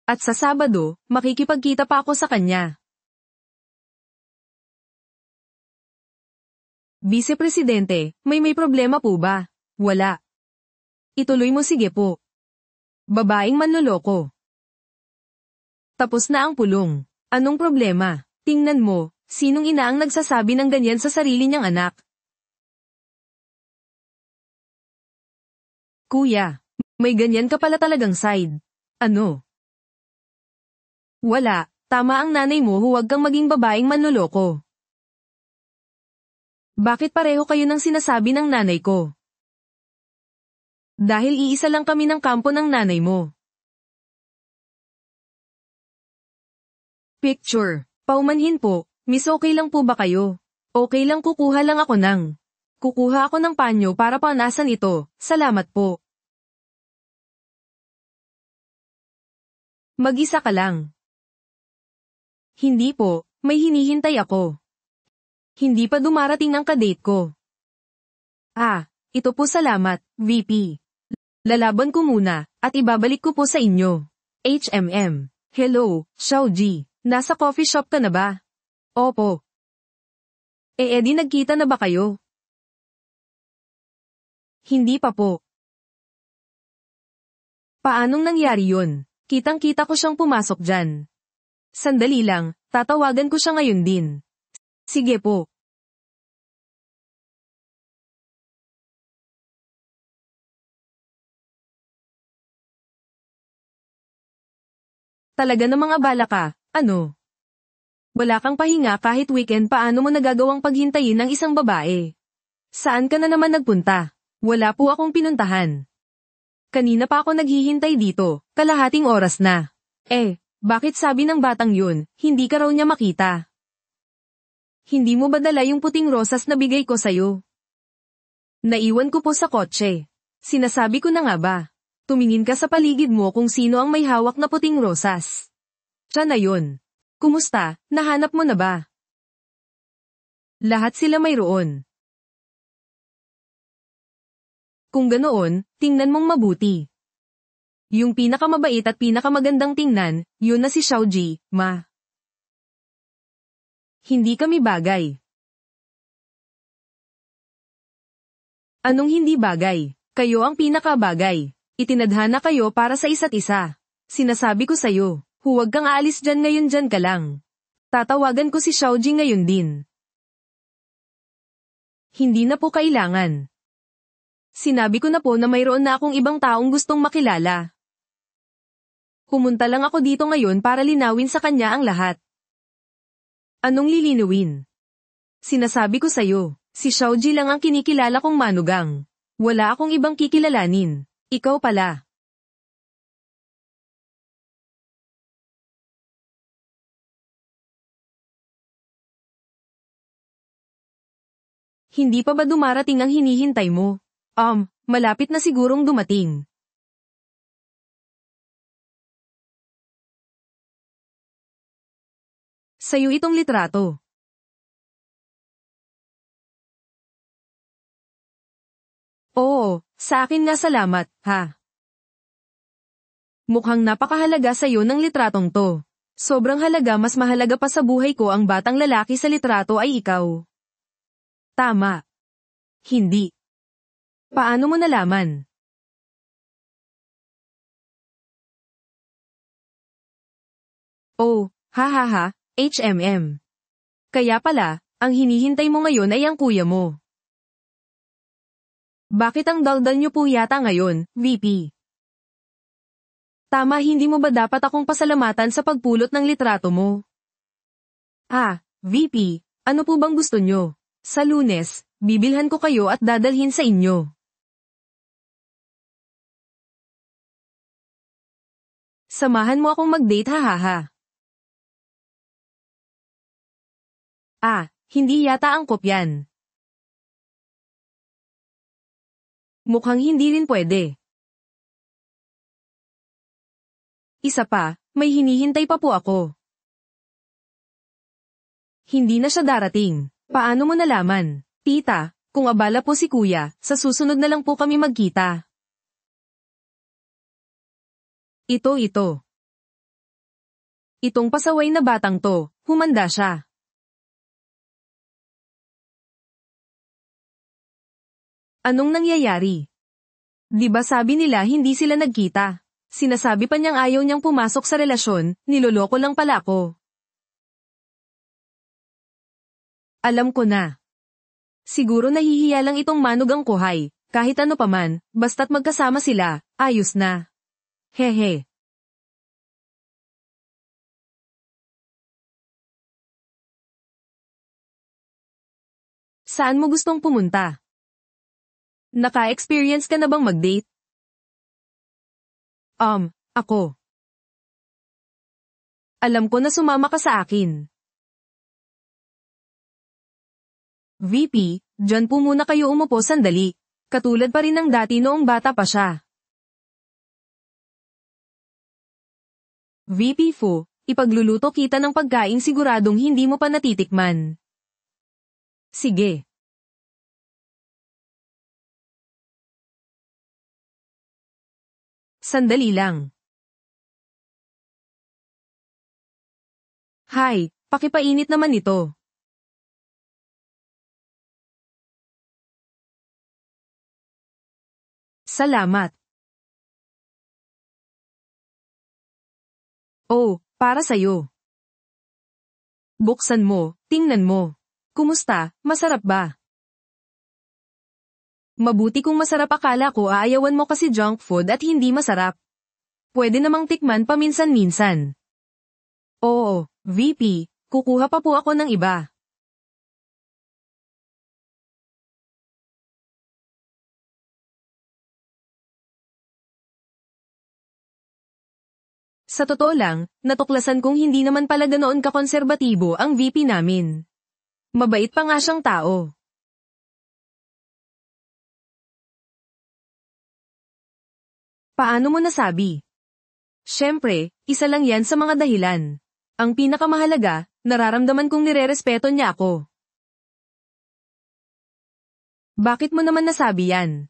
At sa Sabado, makikipagkita pa ako sa kanya. Vice-presidente, may problema po ba? Wala. Ituloy mo, sige po. Babaeng manloloko. Tapos na ang pulong. Anong problema? Tingnan mo, sinong ina ang nagsasabi ng ganyan sa sarili niyang anak? Kuya, may ganyan ka pala talagang side. Ano? Wala, tama ang nanay mo, huwag kang maging babaeng manloloko. Bakit pareho kayo ng sinasabi ng nanay ko? Dahil iisa lang kami ng kampo ng nanay mo. Picture. Paumanhin po, miss, okay lang po ba kayo? Okay lang, kukuha lang ako ng. Kukuha ako ng panyo para panasan ito, salamat po. Mag-isa ka lang. Hindi po, may hinihintay ako. Hindi pa dumarating ang kadate ko. Ito po, salamat, VP. Lalaban ko muna, at ibabalik ko po sa inyo. HMM. Hello, Xiaoji. Nasa coffee shop ka na ba? Opo. Edi nagkita na ba kayo? Hindi pa po. Paanong nangyari yun? Kitang-kita ko siyang pumasok dyan. Sandali lang, tatawagan ko siya ngayon din. Sige po. Talaga namang abala ka, ano? Wala kang pahinga kahit weekend, paano mo nagagawang paghintayin ng isang babae? Saan ka na naman nagpunta? Wala po akong pinuntahan. Kanina pa ako naghihintay dito, kalahating oras na. Bakit sabi ng batang yun, hindi ka raw niya makita? Hindi mo ba dala yung puting rosas na bigay ko sa'yo? Naiwan ko po sa kotse. Sinasabi ko na nga ba? Tumingin ka sa paligid mo kung sino ang may hawak na puting rosas. Siya na yun. Kumusta, nahanap mo na ba? Lahat sila mayroon. Kung ganoon, tingnan mong mabuti. Yung pinakamabait at pinakamagandang tingnan, yun na si Xiaoji, ma. Hindi kami bagay. Anong hindi bagay? Kayo ang pinakabagay. Itinadhana kayo para sa isa't isa. Sinasabi ko sa'yo, huwag kang aalis dyan ngayon, dyan ka lang. Tatawagan ko si Xiaoji ngayon din. Hindi na po kailangan. Sinabi ko na po na mayroon na akong ibang taong gustong makilala. Pumunta lang ako dito ngayon para linawin sa kanya ang lahat. Anong lilinawin? Sinasabi ko sa'yo, si Xiaoji lang ang kinikilala kong manugang. Wala akong ibang kikilalanin. Ikaw pala. Hindi pa ba dumarating ang hinihintay mo? Malapit na sigurong dumating. Sa'yo itong litrato. Oo, sa akin nga salamat, ha. Mukhang napakahalaga sa'yo ng litratong to. Sobrang halaga, mas mahalaga pa sa buhay ko ang batang lalaki sa litrato ay ikaw. Tama. Hindi. Paano mo nalaman? Oh, HMM. Kaya pala, ang hinihintay mo ngayon ay ang kuya mo. Bakit ang daldal niyo po yata ngayon, VP? Tama, hindi mo ba dapat akong pasalamatan sa pagpulot ng litrato mo? VP, ano po bang gusto niyo? Sa Lunes, bibilhan ko kayo at dadalhin sa inyo. Samahan mo akong mag-date, hahaha. Hindi yata angkop yan. Mukhang hindi rin pwede. Isa pa, may hinihintay pa po ako. Hindi na siya darating. Paano mo nalaman? Tita, kung abala po si kuya, sa susunod na lang po kami magkita. Ito. Itong pasaway na batang to, humanda siya. Anong nangyayari? Di ba sabi nila hindi sila nagkita? Sinasabi pa niyang ayaw niyang pumasok sa relasyon, niloloko lang pala ako. Alam ko na. Siguro nahihiya lang itong manugang kuhay, kahit ano paman, basta't magkasama sila, ayos na. Hehe. Saan mo gustong pumunta? Naka-experience ka na bang mag-date? Ako. Alam ko na sumama ka sa akin. VP, dyan po muna kayo umupo sandali. Katulad pa rin ng dati noong bata pa siya. VP Fu, ipagluluto kita ng pagkain siguradong hindi mo pa natitikman. Sige. Sandali lang. Hi, pakipainit naman ito. Salamat. Oh, para sa'yo. Buksan mo, tingnan mo. Kumusta, masarap ba? Mabuti kung masarap, akala ko aayawan mo kasi junk food at hindi masarap. Pwede namang tikman paminsan-minsan. Oo, VP, kukuha pa po ako ng iba. Sa totoo lang, natuklasan kong hindi naman pala ganoon kakonserbatibo ang VP namin. Mabait pa nga siyang tao. Paano mo nasabi? Siyempre, isa lang yan sa mga dahilan. Ang pinakamahalaga, nararamdaman kong nirerespeto niya ako. Bakit mo naman nasabi yan?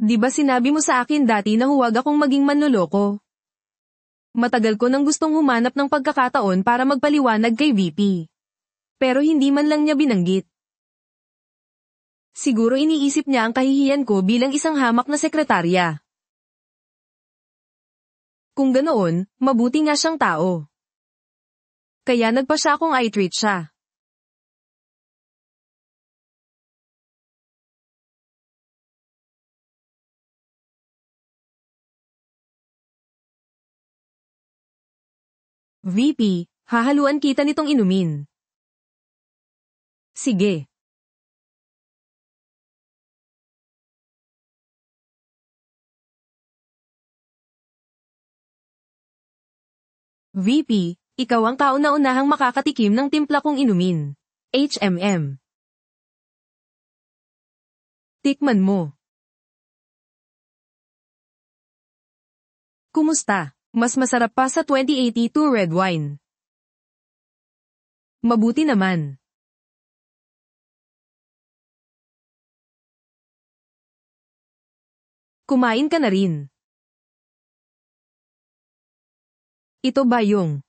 Di ba sinabi mo sa akin dati na huwag akong maging manloloko? Matagal ko nang gustong humanap ng pagkakataon para magpaliwanag kay VP. Pero hindi man lang niya binanggit. Siguro iniisip niya ang kahihiyan ko bilang isang hamak na sekretarya. Kung ganoon, mabuti nga siyang tao. Kaya nagpa siya akong i-treat siya. VP, hahaluan kita nitong inumin. Sige. VP, ikaw ang kauna-unahang makakatikim ng timpla kong inumin. HMM. Tikman mo. Kumusta? Mas masarap pa sa 2082 red wine. Mabuti naman. Kumain ka na rin. Ito ba yung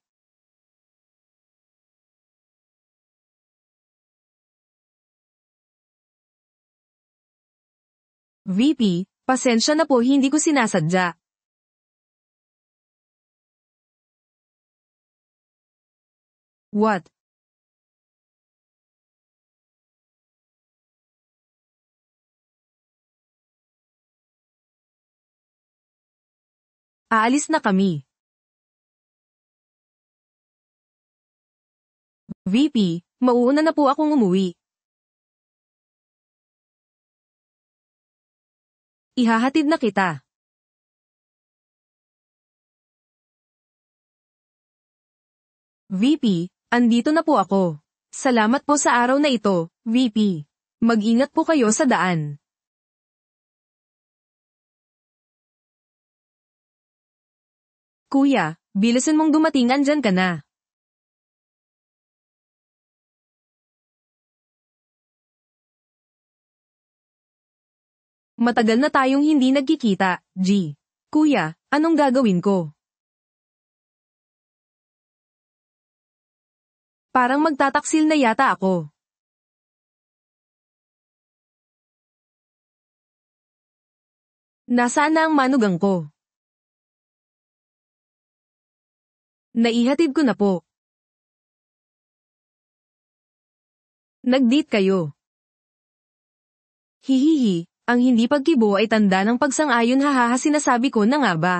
VP, pasensya na po hindi ko sinasadya. What? Aalis na kami. VP, mauuna na po akong umuwi. Ihahatid na kita. VP, andito na po ako. Salamat po sa araw na ito, VP. Mag-ingat po kayo sa daan. Kuya, bilisan mong dumating, andyan ka na. Matagal na tayong hindi nagkikita, G. Kuya, anong gagawin ko? Parang magtataksil na yata ako. Nasaan na ang manugang ko? Naihatid ko na po. Nag-date kayo. Hihihi, ang hindi pagkibo ay tanda ng pagsang-ayon, hahaha, sinasabi ko na nga ba.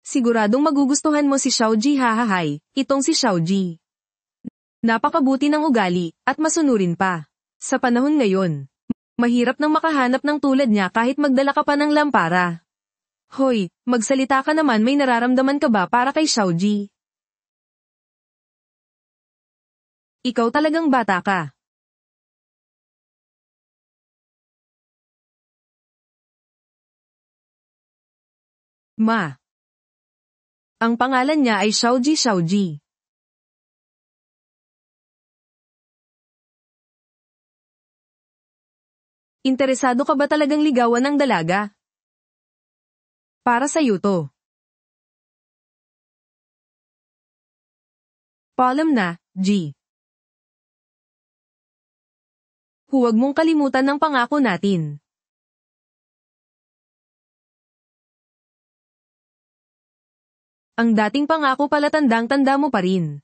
Siguradong magugustuhan mo si Xiaoji, hahahay, itong si Xiaoji. Napakabuti ng ugali, at masunurin pa. Sa panahon ngayon, mahirap nang makahanap ng tulad niya kahit magdala ka pa ng lampara. Hoy, magsalita ka naman, may nararamdaman ka ba para kay Xiaoji? Ikaw talagang bata ka. Ma. Ang pangalan niya ay Xiaoji. Interesado ka ba talagang ligawan ng dalaga? Para sa'yo to. Paalam na, G. Huwag mong kalimutan ng pangako natin. Ang dating pangako pala, tandang-tanda mo pa rin.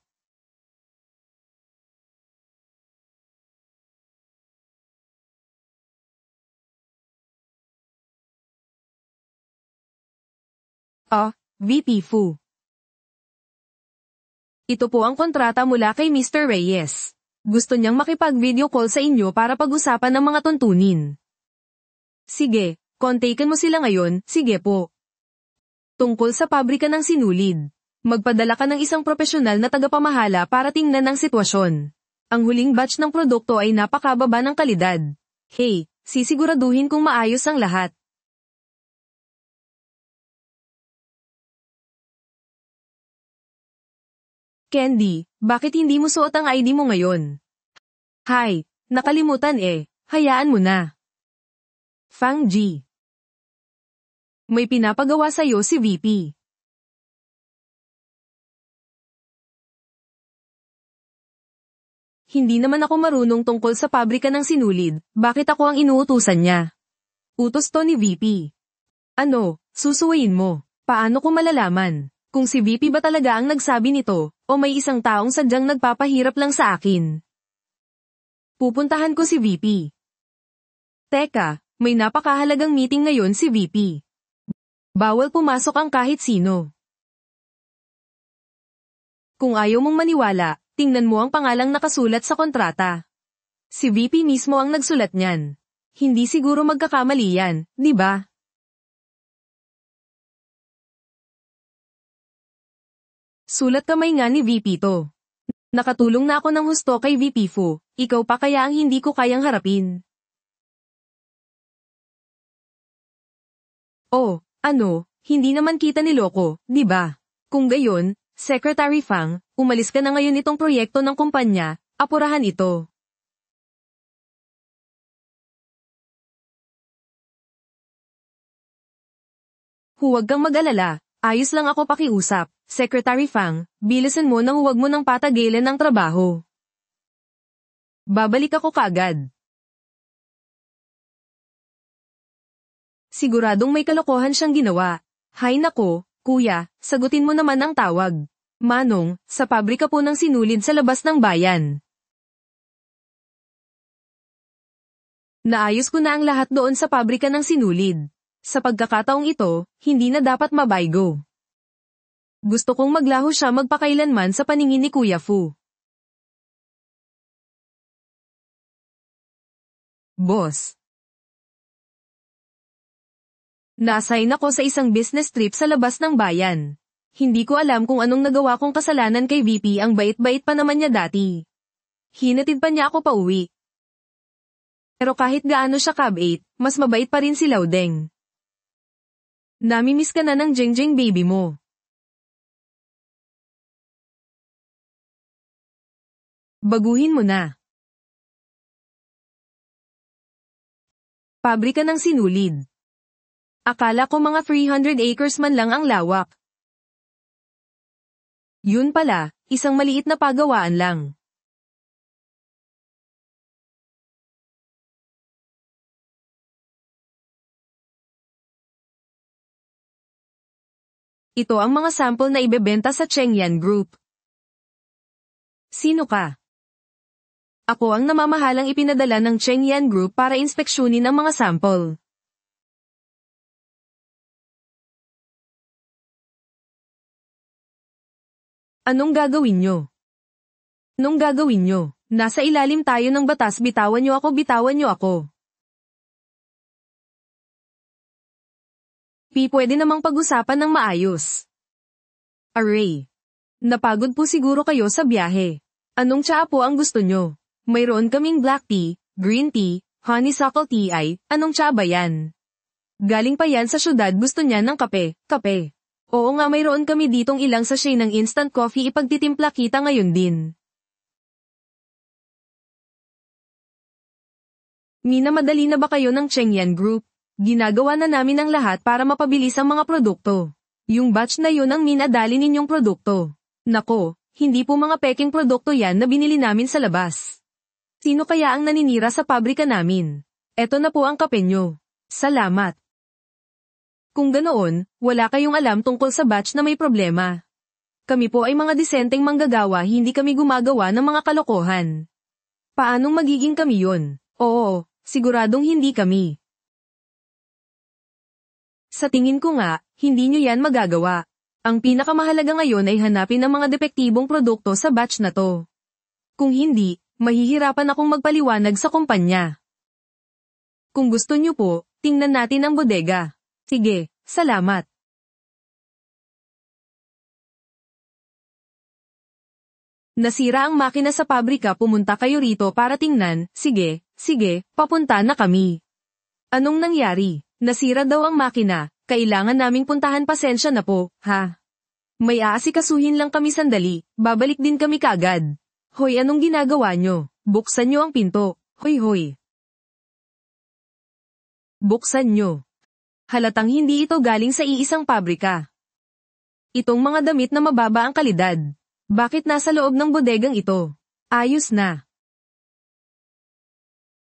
VP Fu. Ito po ang kontrata mula kay Mr. Reyes. Gusto niyang makipag-video call sa inyo para pag-usapan ng mga tuntunin. Sige, kontakin mo sila ngayon, sige po. Tungkol sa pabrika ng sinulid. Magpadala ka ng isang profesional na tagapamahala para tingnan ang sitwasyon. Ang huling batch ng produkto ay napakababa ng kalidad. Hey, sisiguraduhin kung maayos ang lahat. Candy, bakit hindi mo suot ang ID mo ngayon? Hi, nakalimutan eh, hayaan mo na. Fang Ji. May pinapagawa sa'yo si VP. Hindi naman ako marunong tungkol sa pabrika ng sinulid, bakit ako ang inuutusan niya? Utos to ni VP. Ano, susuwayin mo? Paano ko malalaman? Kung si VP ba talaga ang nagsabi nito, o may isang taong sadyang nagpapahirap lang sa akin. Pupuntahan ko si VP. Teka, may napakahalagang meeting ngayon si VP. Bawal pumasok ang kahit sino. Kung ayaw mong maniwala, tingnan mo ang pangalang nakasulat sa kontrata. Si VP mismo ang nagsulat niyan. Hindi siguro magkakamali yan, di ba? Sulat kamay nga ni VP to. Nakatulong na ako ng husto kay VP Fu, ikaw pa kaya ang hindi ko kayang harapin. Oh, ano, hindi naman kita niloko, di ba? Kung gayon, Secretary Fang, umalis ka na ngayon itong proyekto ng kumpanya, apurahan ito. Huwag kang mag-alala, ayos lang ako pakiusap. Secretary Fang, bilisan mo nang huwag mo nang patagilan ang trabaho. Babalik ako kaagad. Siguradong may kalokohan siyang ginawa. Hay nako, kuya, sagutin mo naman ang tawag. Manong, sa pabrika po ng sinulid sa labas ng bayan. Naayos ko na ang lahat doon sa pabrika ng sinulid. Sa pagkakataong ito, hindi na dapat mabaygo. Gusto kong maglaho siya magpakailanman sa paningin ni Kuya Fu. Boss. Na-assign ako sa isang business trip sa labas ng bayan. Hindi ko alam kung anong nagawa kong kasalanan kay VP, ang bait-bait pa naman niya dati. Hinatid pa niya ako pauwi. Pero kahit gaano siya kabait, mas mabait pa rin si Laudeng. Namimiss ka na ng Jengjeng baby mo. Baguhin mo na. Pabrika ng sinulid. Akala ko mga 300 acres man lang ang lawak. Yun pala, isang maliit na pagawaan lang. Ito ang mga sample na ibebenta sa Chengyan Group. Sino ka? Ako ang namamahalang ipinadala ng Chengyan Group para inspeksyonin ang mga sample. Anong gagawin nyo? Anong gagawin nyo? Nasa ilalim tayo ng batas, bitawan nyo ako, bitawan nyo ako. Pwede namang pag-usapan ng maayos. Array. Napagod po siguro kayo sa biyahe. Anong tsaa po ang gusto nyo? Mayroon kaming black tea, green tea, honeysuckle tea ay, anong tsaa ba yan? Galing pa yan sa syudad, gusto niya ng kape, kape. Oo nga, mayroon kami ditong ilang sachet ng instant coffee, ipagtitimpla kita ngayon din. Minamadali na ba kayo ng Chengyan Group? Ginagawa na namin ang lahat para mapabilis ang mga produkto. Yung batch na yun ang minadali ninyong produkto. Nako, hindi po mga peking produkto yan na binili namin sa labas. Sino kaya ang naninira sa pabrika namin? Eto na po ang kape nyo. Salamat. Kung ganoon, wala kayong alam tungkol sa batch na may problema. Kami po ay mga disenteng manggagawa, hindi kami gumagawa ng mga kalokohan. Paanong magiging kami yun? Oo, siguradong hindi kami. Sa tingin ko nga, hindi nyo yan magagawa. Ang pinakamahalaga ngayon ay hanapin ang mga depektibong produkto sa batch na to. Kung hindi, mahihirapan akong magpaliwanag sa kumpanya. Kung gusto nyo po, tingnan natin ang bodega. Sige, salamat. Nasira ang makina sa pabrika, pumunta kayo rito para tingnan. Sige, sige, papunta na kami. Anong nangyari? Nasira daw ang makina, kailangan naming puntahan, pasensya na po, ha? May aasikasuhin lang kami sandali, babalik din kami kaagad. Hoy, anong ginagawa nyo? Buksan nyo ang pinto. Hoy hoy. Buksan nyo. Halatang hindi ito galing sa iisang pabrika. Itong mga damit na mababa ang kalidad. Bakit nasa loob ng bodegang ito? Ayos na.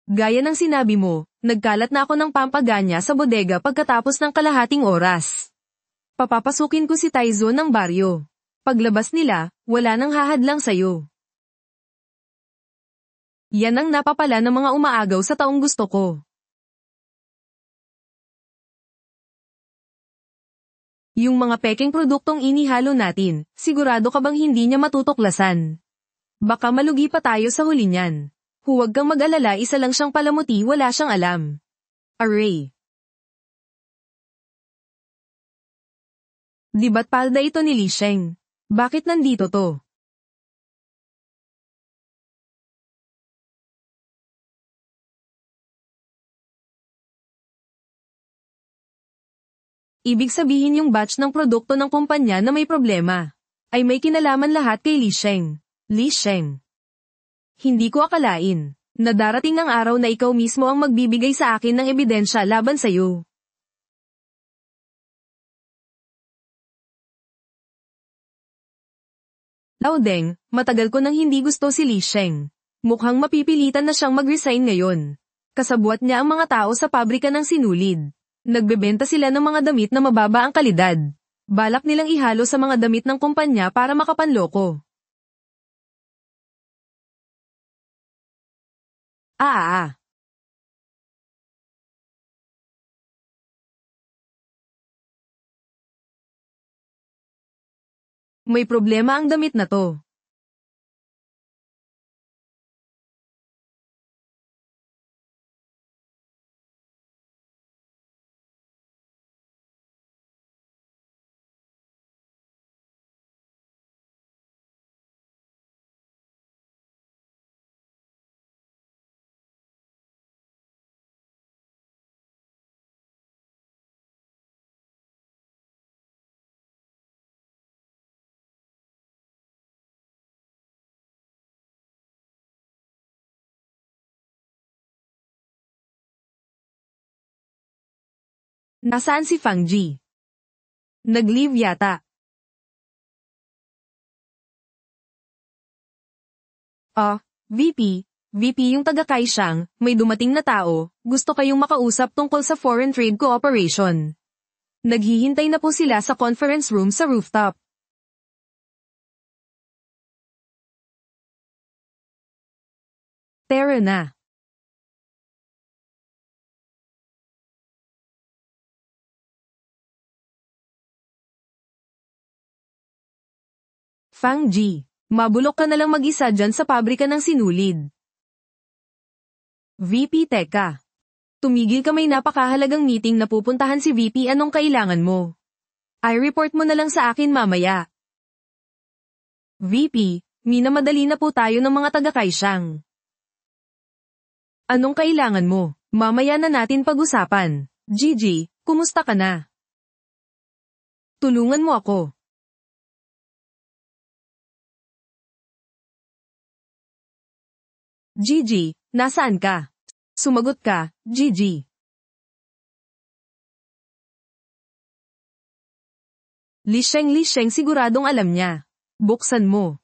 Gaya ng sinabi mo, nagkalat na ako ng pampaganya sa bodega pagkatapos ng kalahating oras. Papapasukin ko si Taizo ng baryo. Paglabas nila, wala nang hahadlang sayo. Yan ang napapala ng mga umaagaw sa taong gusto ko. Yung mga peking produktong inihalo natin, sigurado ka bang hindi niya matutuklasan? Baka malugi pa tayo sa huli niyan. Huwag kang mag-alala, isa lang siyang palamuti, wala siyang alam. Array. Di ba't palda ito ni Li Sheng? Bakit nandito to? Ibig sabihin yung batch ng produkto ng kumpanya na may problema ay may kinalaman lahat kay Li Sheng. Li Sheng. Hindi ko akalain na darating ang araw na ikaw mismo ang magbibigay sa akin ng ebidensya laban sa'yo. Laudeng, matagal ko nang hindi gusto si Li Sheng. Mukhang mapipilitan na siyang mag-resign ngayon. Kasabwat niya ang mga tao sa pabrika ng sinulid. Nagbebenta sila ng mga damit na mababa ang kalidad. Balak nilang ihalo sa mga damit ng kumpanya para makapanloko. Ah. May problema ang damit na to. Nasaan si Fang Ji? Nag-leave yata. VP yung taga Kaishang, may dumating na tao, gusto kayong makausap tungkol sa foreign trade cooperation. Naghihintay na po sila sa conference room sa rooftop. Tara na. Fang Ji, mabulok ka na lang mag-isa dyan sa pabrika ng sinulid. VP, teka. Tumigil ka, may napakahalagang meeting na pupuntahan si VP, anong kailangan mo? I-report mo na lang sa akin mamaya. VP, minamadali na po tayo ng mga taga-Kaishang. Anong kailangan mo? Mamaya na natin pag-usapan. Gigi, kumusta ka na? Tulungan mo ako. Gigi, nasaan ka? Sumagot ka, Gigi. Li Sheng siguradong alam niya. Buksan mo.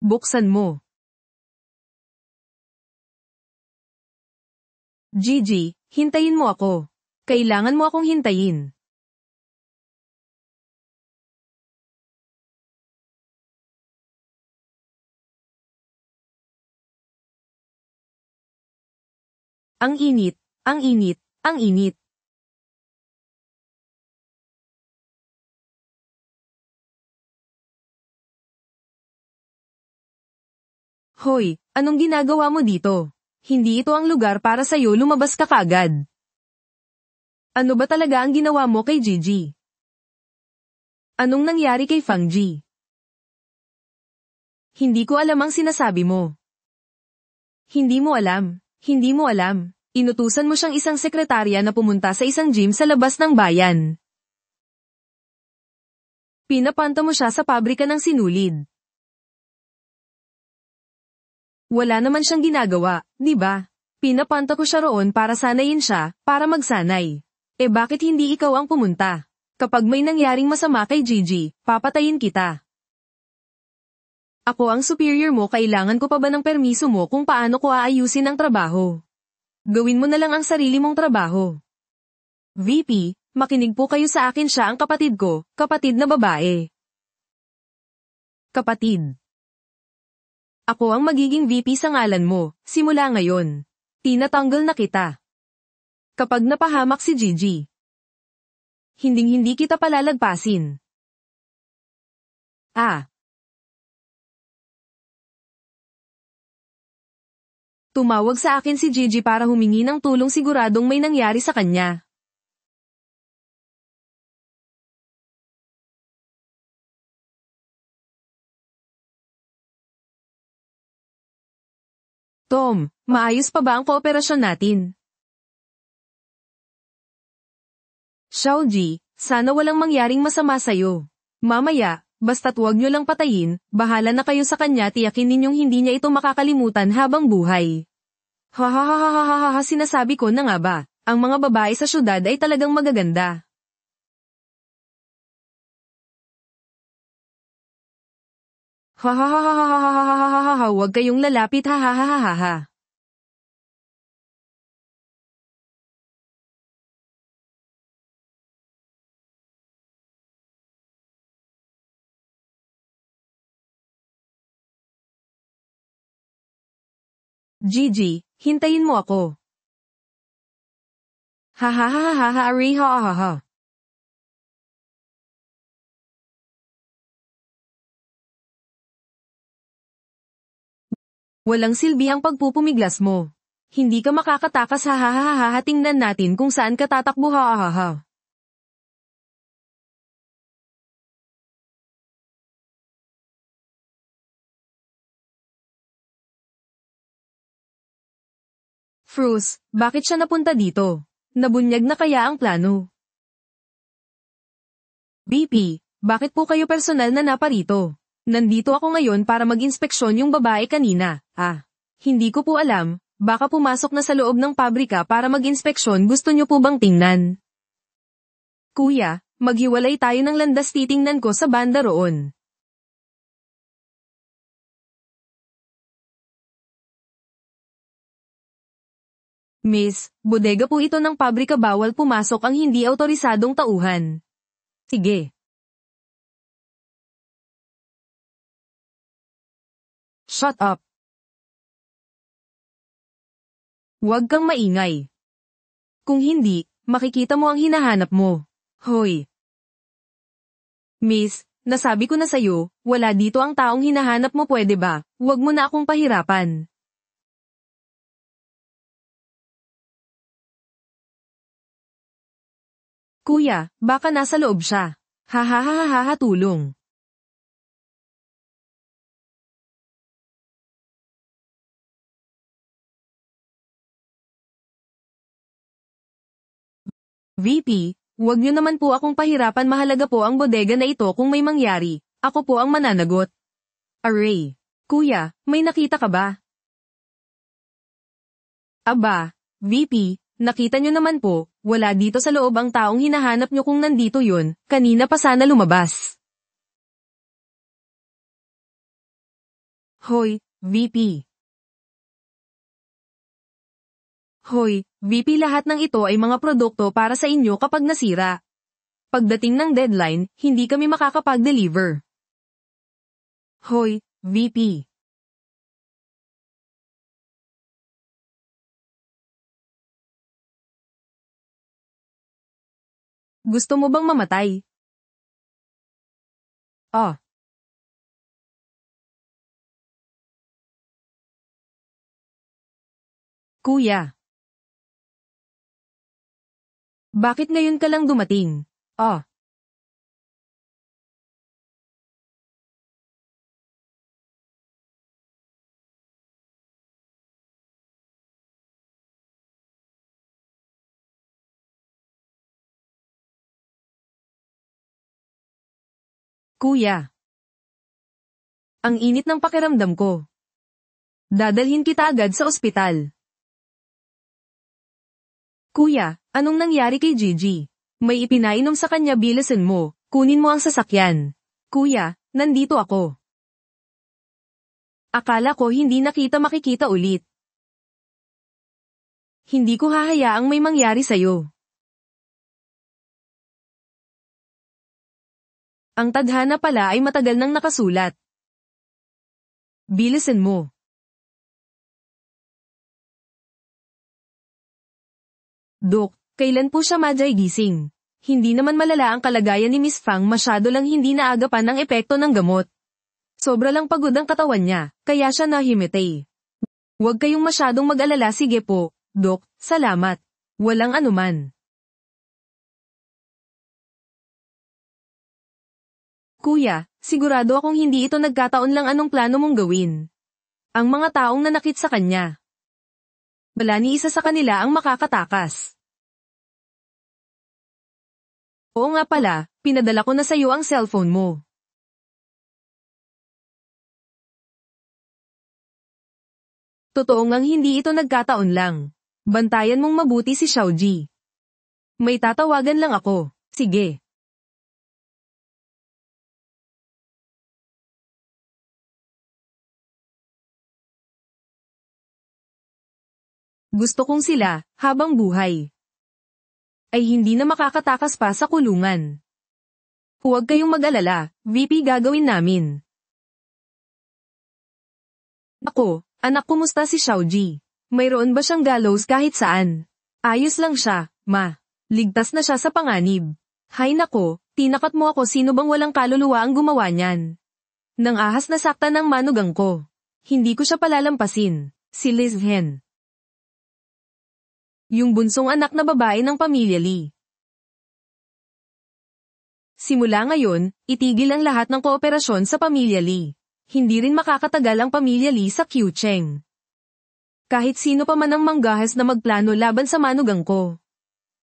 Buksan mo. Gigi, hintayin mo ako. Kailangan mo akong hintayin. Ang init, ang init, ang init. Hoy, anong ginagawa mo dito? Hindi ito ang lugar para sa'yo, lumabas ka kaagad. Ano ba talaga ang ginawa mo kay Gigi? Anong nangyari kay Fang Ji? Hindi ko alam ang sinasabi mo. Hindi mo alam. Hindi mo alam. Inutusan mo siyang isang sekretarya na pumunta sa isang gym sa labas ng bayan. Pinapanta mo siya sa pabrika ng sinulid. Wala naman siyang ginagawa, di ba? Pinapanta ko siya roon para sanayin siya, para magsanay. Bakit hindi ikaw ang pumunta? Kapag may nangyaring masama kay Gigi, papatayin kita. Ako ang superior mo, kailangan ko pa ba ng permiso mo kung paano ko aayusin ang trabaho? Gawin mo na lang ang sarili mong trabaho. VP, makinig po kayo sa akin, siya ang kapatid ko, kapatid na babae. Kapatid. Ako ang magiging VP sa ngalan mo, simula ngayon. Tinatanggal na kita. Kapag napahamak si Gigi, hinding-hindi kita palalagpasin. Tumawag sa akin si Gigi para humingi ng tulong, siguradong may nangyari sa kanya. Tom, maayos pa ba ang kooperasyon natin? Xiaoji, sana walang mangyaring masama sa'yo. Mamaya, basta't huwag nyo lang patayin, bahala na kayo sa kanya, tiyakin ninyong hindi niya ito makakalimutan habang buhay. Hahahahahaha, sinasabi ko na nga ba, ang mga babae sa syudad ay talagang magaganda. Hahahahahahahahaha, huwag kayong lalapit, hahahahaha. Gigi, hintayin mo ako. Hahahahaha, arihahaha. Walang silbi ang pagpupumiglas mo. Hindi ka makakatakas, hahahaha, tingnan natin kung saan ka tatakbo, hahaha. Frus, bakit siya napunta dito? Nabunyag na kaya ang plano? BP, bakit po kayo personal na naparito? Nandito ako ngayon para mag-inspeksyon yung babae kanina. Hindi ko po alam, baka pumasok na sa loob ng pabrika para mag-inspeksyon, gusto nyo po bang tingnan? Kuya, maghiwalay tayo ng landas, titingnan ko sa banda roon. Miss, bodega po ito ng pabrika, bawal pumasok ang hindi autorisadong tauhan. Sige. Shut up. Huwag kang maingay. Kung hindi, makikita mo ang hinahanap mo. Hoy. Miss, nasabi ko na sa'yo, wala dito ang taong hinahanap mo, pwede ba? Huwag mo na akong pahirapan. Kuya, baka nasa loob siya. Hahahahaha, tulong. VP, huwag niyo naman po akong pahirapan, mahalaga po ang bodega na ito, kung may mangyari, ako po ang mananagot. Aray. Kuya, may nakita ka ba? Aba, VP, nakita nyo naman po, wala dito sa loob ang taong hinahanap nyo, kung nandito yun, kanina pa sana lumabas. Hoy, VP. Hoy, VP, lahat ng ito ay mga produkto para sa inyo kapag nasira. Pagdating ng deadline, hindi kami makakapag-deliver. Hoy, VP. Gusto mo bang mamatay? Kuya. Bakit ngayon ka lang dumating? Kuya. Ang init ng pakiramdam ko. Dadalhin kita agad sa ospital. Kuya, anong nangyari kay Gigi? May ipinainom sa kanya, bilisan mo, kunin mo ang sasakyan. Kuya, nandito ako. Akala ko hindi na kita makikita ulit. Hindi ko hahayaang may mangyari sa'yo. Ang tadhana pala ay matagal nang nakasulat. Bilisan mo. Dok, kailan po siya gising? Hindi naman malala ang kalagayan ni Miss Fang, masyado lang hindi naagapan ang epekto ng gamot. Sobra lang pagod ang katawan niya, kaya siya nahimete. Huwag kayong masyadong mag-alala, sige po, Dok, salamat. Walang anuman. Kuya, sigurado akong hindi ito nagkataon lang. Anong plano mong gawin? Ang mga taong nanakit sa kanya. Wala ni isa sa kanila ang makakatakas. Oo nga pala, pinadala ko na sa iyo ang cellphone mo. Totoo ngang hindi ito nagkataon lang. Bantayan mong mabuti si Xiaoji. May tatawagan lang ako. Sige. Gusto kong sila, habang buhay, ay hindi na makakatakas pa sa kulungan. Huwag kayong mag-alala, VP, gagawin namin. Ako, anak, kumusta si Xiaoji? Mayroon ba siyang gallows kahit saan? Ayos lang siya, ma. Ligtas na siya sa panganib. Hay nako, tinakat mo ako. Sino bang walang kaluluwa ang gumawa niyan? Nang ahas na sakta ng manugang ko. Hindi ko siya palalampasin. Si Liz Hen. Yung bunsong anak na babae ng pamilya Lee. Simula ngayon, itigil ang lahat ng kooperasyon sa pamilya Lee. Hindi rin makakatagal ang pamilya Lee sa Qiucheng. Kahit sino pa man ang manggahas na magplano laban sa manugang ko.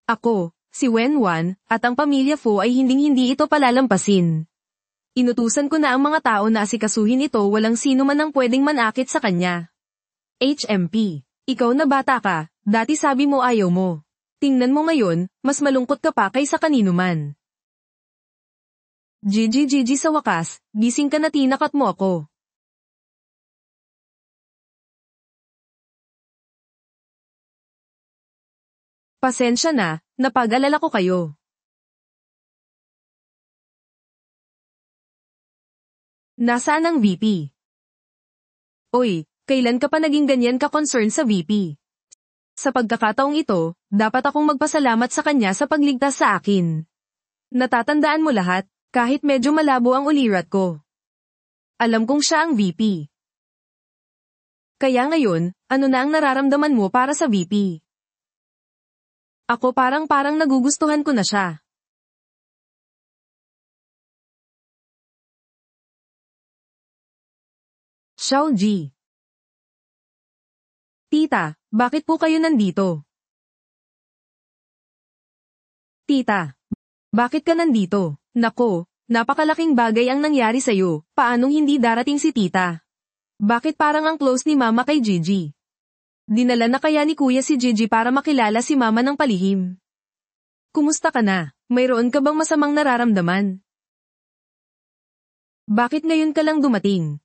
Ako, si Wen Wan, at ang pamilya Fu ay hinding-hindi ito palalampasin. Inutusan ko na ang mga tao na asikasuhin ito. Walang sino man ang pwedeng manakit sa kanya. HMP, ikaw na bata ka, dati sabi mo ayaw mo. Tingnan mo ngayon, mas malungkot ka pa kaysa kanino man. Gigi sa wakas, gising ka na, tinakat mo ako. Pasensya na, napag-alala ko kayo. Nasaan ang VP? Oy, kailan ka pa naging ganyan ka-concern sa VP? Sa pagkakataong ito, dapat akong magpasalamat sa kanya sa pagligtas sa akin. Natatandaan mo lahat, kahit medyo malabo ang ulirat ko. Alam kong siya ang VP. Kaya ngayon, ano na ang nararamdaman mo para sa VP? Ako parang nagugustuhan ko na siya. Xiaoji. Tita, bakit po kayo nandito? Tita, bakit ka nandito? Nako, napakalaking bagay ang nangyari sa'yo. Paanong hindi darating si tita? Bakit parang ang close ni mama kay Gigi? Dinala na kaya ni kuya si Gigi para makilala si mama ng palihim? Kumusta ka na? Mayroon ka bang masamang nararamdaman? Bakit ngayon ka lang dumating?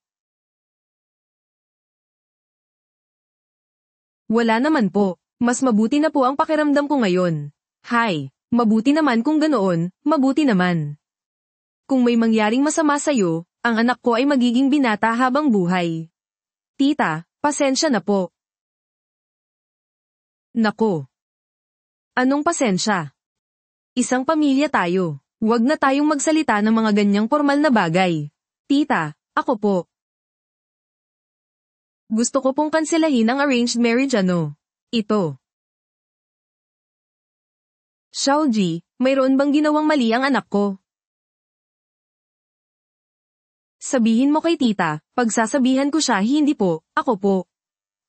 Wala naman po. Mas mabuti na po ang pakiramdam ko ngayon. Hay, mabuti naman kung ganoon, mabuti naman. Kung may mangyaring masama sa'yo, ang anak ko ay magiging binata habang buhay. Tita, pasensya na po. Nako. Anong pasensya? Isang pamilya tayo. Huwag na tayong magsalita ng mga ganyang formal na bagay. Tita, ako po. Gusto ko pong kanselahin ang arranged marriage. Ito. Xiaoji, mayroon bang ginawang mali ang anak ko? Sabihin mo kay tita, pagsasabihan ko siya. Hindi po, ako po.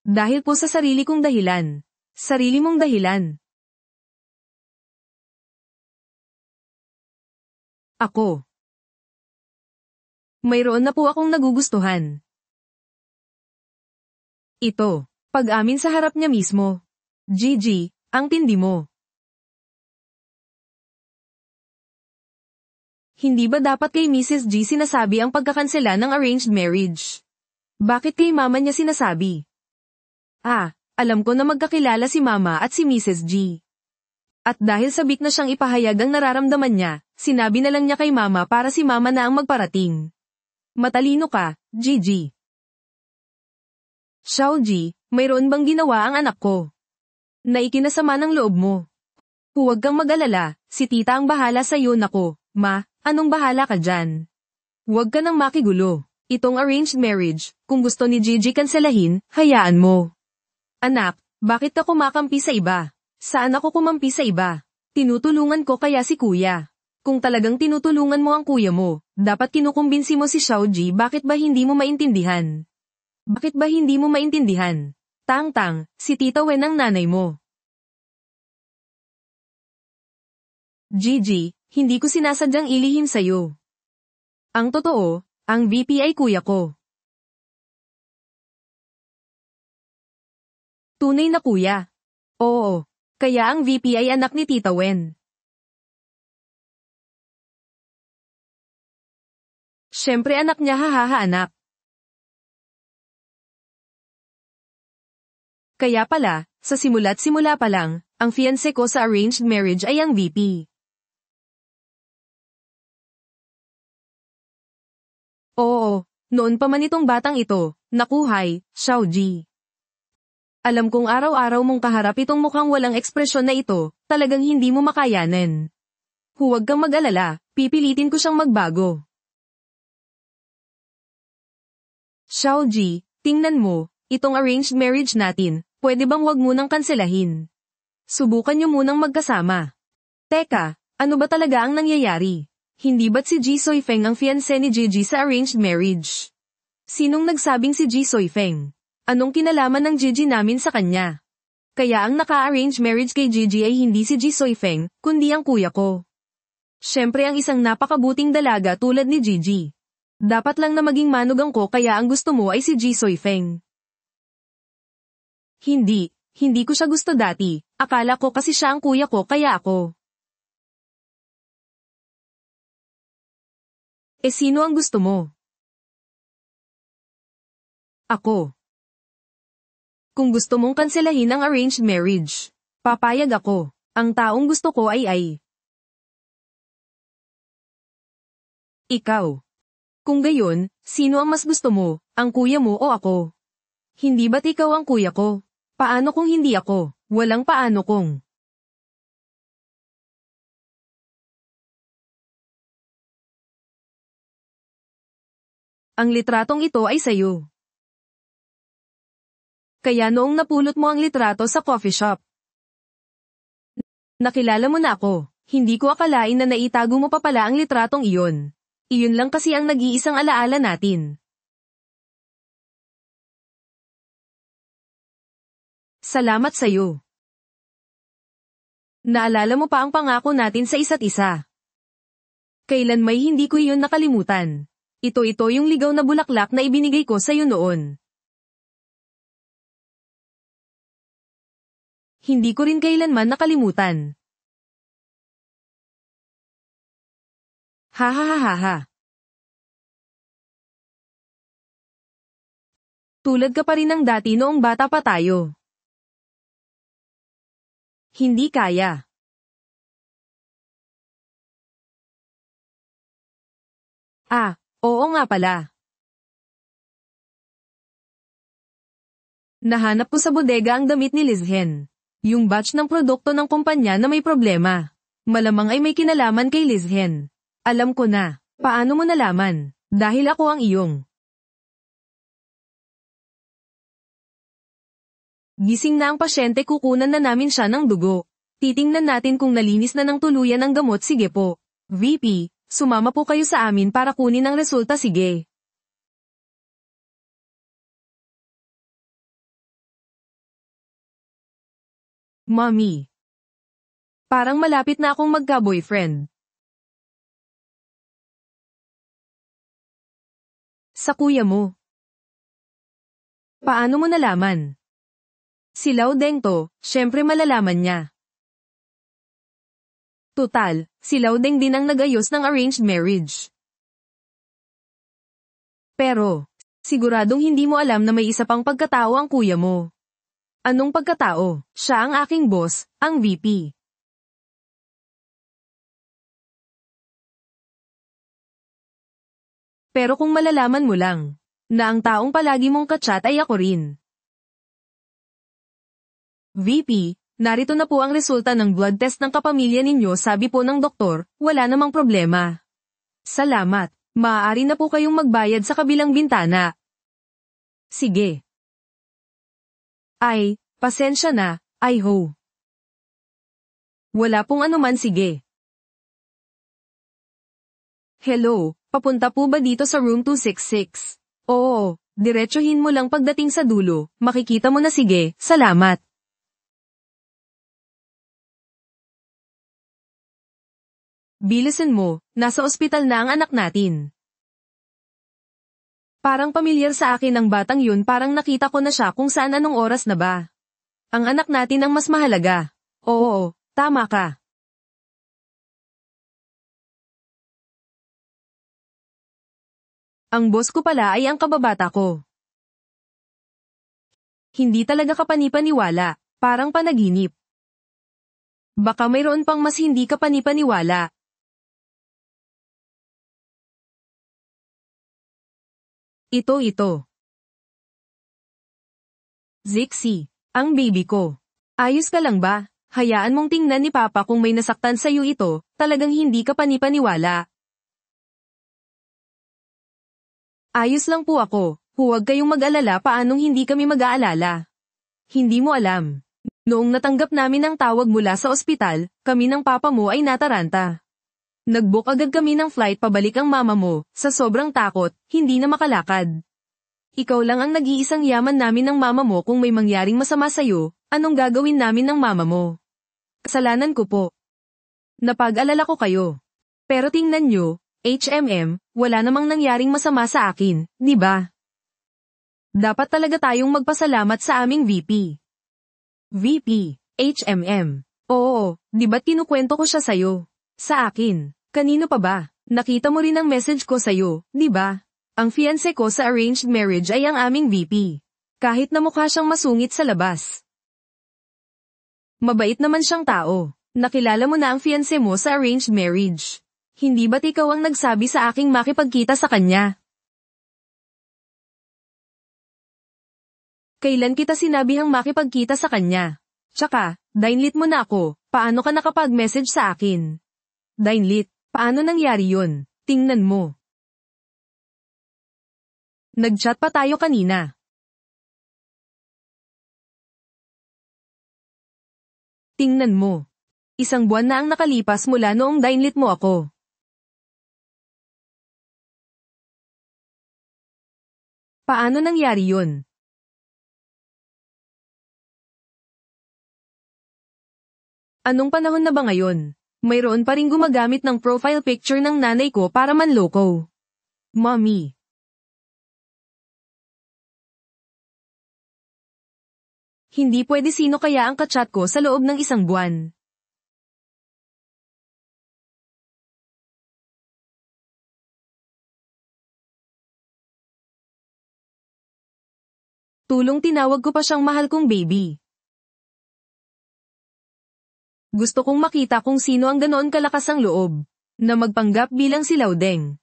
Dahil po sa sarili kong dahilan. Sarili mong dahilan. Ako. Mayroon na po akong nagugustuhan. Ito, pag-amin sa harap niya mismo. Gigi, ang tindi mo. Hindi ba dapat kay Mrs. G sinasabi ang pagkakansela ng arranged marriage? Bakit kay mama niya sinasabi? Alam ko na magkakilala si mama at si Mrs. G. At dahil sabik na siyang ipahayag ang nararamdaman niya, sinabi na lang niya kay mama para si mama na ang magparating. Matalino ka, Gigi. Xiaoji, mayroon bang ginawa ang anak ko? Na ikinasama ng loob mo. Huwag kang mag-alala, si tita ang bahala sa'yo. Nako, ma, anong bahala ka dyan? Huwag ka nang makigulo. Itong arranged marriage, kung gusto ni Gigi kanselahin, hayaan mo. Anak, bakit ka kumakampi sa iba? Saan ako kumampi sa iba? Tinutulungan ko kaya si kuya. Kung talagang tinutulungan mo ang kuya mo, dapat kinukumbinsi mo si Xiaoji. Bakit ba hindi mo maintindihan? Bakit ba hindi mo maintindihan? Tang-tang, si Tita Wen ang nanay mo. Gigi, hindi ko sinasadyang ilihim sa'yo. Ang totoo, ang VP ay kuya ko. Tunay na kuya. Oo, kaya ang VP ay anak ni Tita Wen. Siyempre anak niya, hahaha anak. Kaya pala, sa simula't simula pa lang, ang fiancé ko sa arranged marriage ay ang VP. Oo, noon pa man itong batang ito, nakuhay, Xiaoji. Alam kong araw-araw mong kaharap itong mukhang walang ekspresyon na ito, talagang hindi mo makayanan. Huwag kang mag-alala, pipilitin ko siyang magbago. Xiaoji, tingnan mo, itong arranged marriage natin, pwede bang wag munang kanselahin? Subukan niyo munang magkasama. Teka, ano ba talaga ang nangyayari? Hindi ba't si Ji Soifeng ang fiancé ni Gigi sa arranged marriage? Sinong nagsabing si Ji Soifeng? Anong kinalaman ng Gigi namin sa kanya? Kaya ang naka-arrange marriage kay Gigi ay hindi si Ji Soifeng, kundi ang kuya ko. Siyempre ang isang napakabuting dalaga tulad ni Gigi. Dapat lang na maging manugang ko kaya ang gusto mo ay si Ji Soifeng. Hindi ko siya gusto dati. Akala ko kasi siya ang kuya ko kaya ako. Sino ang gusto mo? Ako. Kung gusto mong kanselahin ang arranged marriage, papayag ako. Ang taong gusto ko ay ikaw. Kung gayon, sino ang mas gusto mo, ang kuya mo o ako? Hindi ba't ikaw ang kuya ko? Paano kung hindi ako? Walang paano kung. Ang litratong ito ay sayo. Kaya noong napulot mo ang litrato sa coffee shop, nakilala mo na ako. Hindi ko akalain na naitago mo pa pala ang litratong iyon. Iyon lang kasi ang nag-iisang alaala natin. Salamat sa'yo. Naalala mo pa ang pangako natin sa isa't isa. Kailan may hindi ko iyon nakalimutan. Ito yung ligaw na bulaklak na ibinigay ko sa'yo noon. Hindi ko rin kailanman nakalimutan. Ha ha ha ha ha. Tulad ka pa rin ng dati noong bata pa tayo. Hindi kaya. Oo nga pala. Nahanap ko sa bodega ang damit ni Lizhen. Yung batch ng produkto ng kumpanya na may problema. Malamang ay may kinalaman kay Lizhen. Alam ko na. Paano mo nalaman? Dahil ako ang iyong. Gising na ang pasyente, kukunan na namin siya ng dugo. Titingnan natin kung nalinis na ng tuluyan ang gamot. Sige po. VP, sumama po kayo sa amin para kunin ang resulta. Sige. Mommy. Parang malapit na akong magka-boyfriend. Sa kuya mo. Paano mo nalaman? Si Lao Deng to, syempre malalaman niya. Tutal, si Lao Deng din ang nag-ayos ng arranged marriage. Pero, siguradong hindi mo alam na may isa pang pagkatao ang kuya mo. Anong pagkatao? Siya ang aking boss, ang VP. Pero kung malalaman mo lang, na ang taong palagi mong kachat ay ako rin. VP, narito na po ang resulta ng blood test ng kapamilya ninyo, sabi po ng doktor, wala namang problema. Salamat, maaari na po kayong magbayad sa kabilang bintana. Sige. Ay, pasensya na, I ho. Wala pong anuman, sige. Hello, papunta po ba dito sa room 266? Oo, diretsuhin mo lang pagdating sa dulo, makikita mo na, sige, salamat. Bilisan mo, nasa ospital na ang anak natin. Parang pamilyar sa akin ang batang yun, parang nakita ko na siya kung saan, anong oras na ba. Ang anak natin ang mas mahalaga. Oo, tama ka. Ang boss ko pala ay ang kababata ko. Hindi talaga kapanipaniwala, parang panaginip. Baka mayroon pang mas hindi kapanipaniwala. Ito. Zixi, ang baby ko. Ayos ka lang ba? Hayaan mong tingnan ni Papa kung may nasaktan sa'yo ito, talagang hindi ka panipaniwala. Ayos lang po ako, huwag kayong mag-alala, paanong hindi kami mag-aalala. Hindi mo alam. Noong natanggap namin ang tawag mula sa ospital, kami ng papa mo ay nataranta. Nag-book agad kami ng flight pabalik ang mama mo, sa sobrang takot, hindi na makalakad. Ikaw lang ang nag-iisang yaman namin ng mama mo, kung may mangyaring masama sa'yo, anong gagawin namin ng mama mo? Kasalanan ko po. Napag-alala ko kayo. Pero tingnan nyo, wala namang nangyaring masama sa akin, di ba? Dapat talaga tayong magpasalamat sa aming VP. VP, Oo, di ba't kinukwento ko siya sa'yo? Sa akin, kanino pa ba? Nakita mo rin ang message ko sa'yo, di ba? Ang fiancé ko sa arranged marriage ay ang aming VP. Kahit na mukha siyang masungit sa labas. Mabait naman siyang tao. Nakilala mo na ang fiancé mo sa arranged marriage. Hindi ba't ikaw ang nagsabi sa aking makipagkita sa kanya? Kailan kita sinabihang makipagkita sa kanya? Tsaka, dinelete mo na ako, paano ka nakapag-message sa akin? Dinelete, paano nangyari yun? Tingnan mo. Nag-chat pa tayo kanina. Tingnan mo. 1 buwan na ang nakalipas mula noong dinelete mo ako. Paano nangyari yun? Anong panahon na ba ngayon? Mayroon pa ring gumagamit ng profile picture ng nanay ko para manloko. Mommy. Hindi pwede, sino kaya ang kachat ko sa loob ng 1 buwan? Tulong, tinawag ko pa siyang mahal kong baby. Gusto kong makita kung sino ang ganoon kalakas ang loob na magpanggap bilang si Laudeng.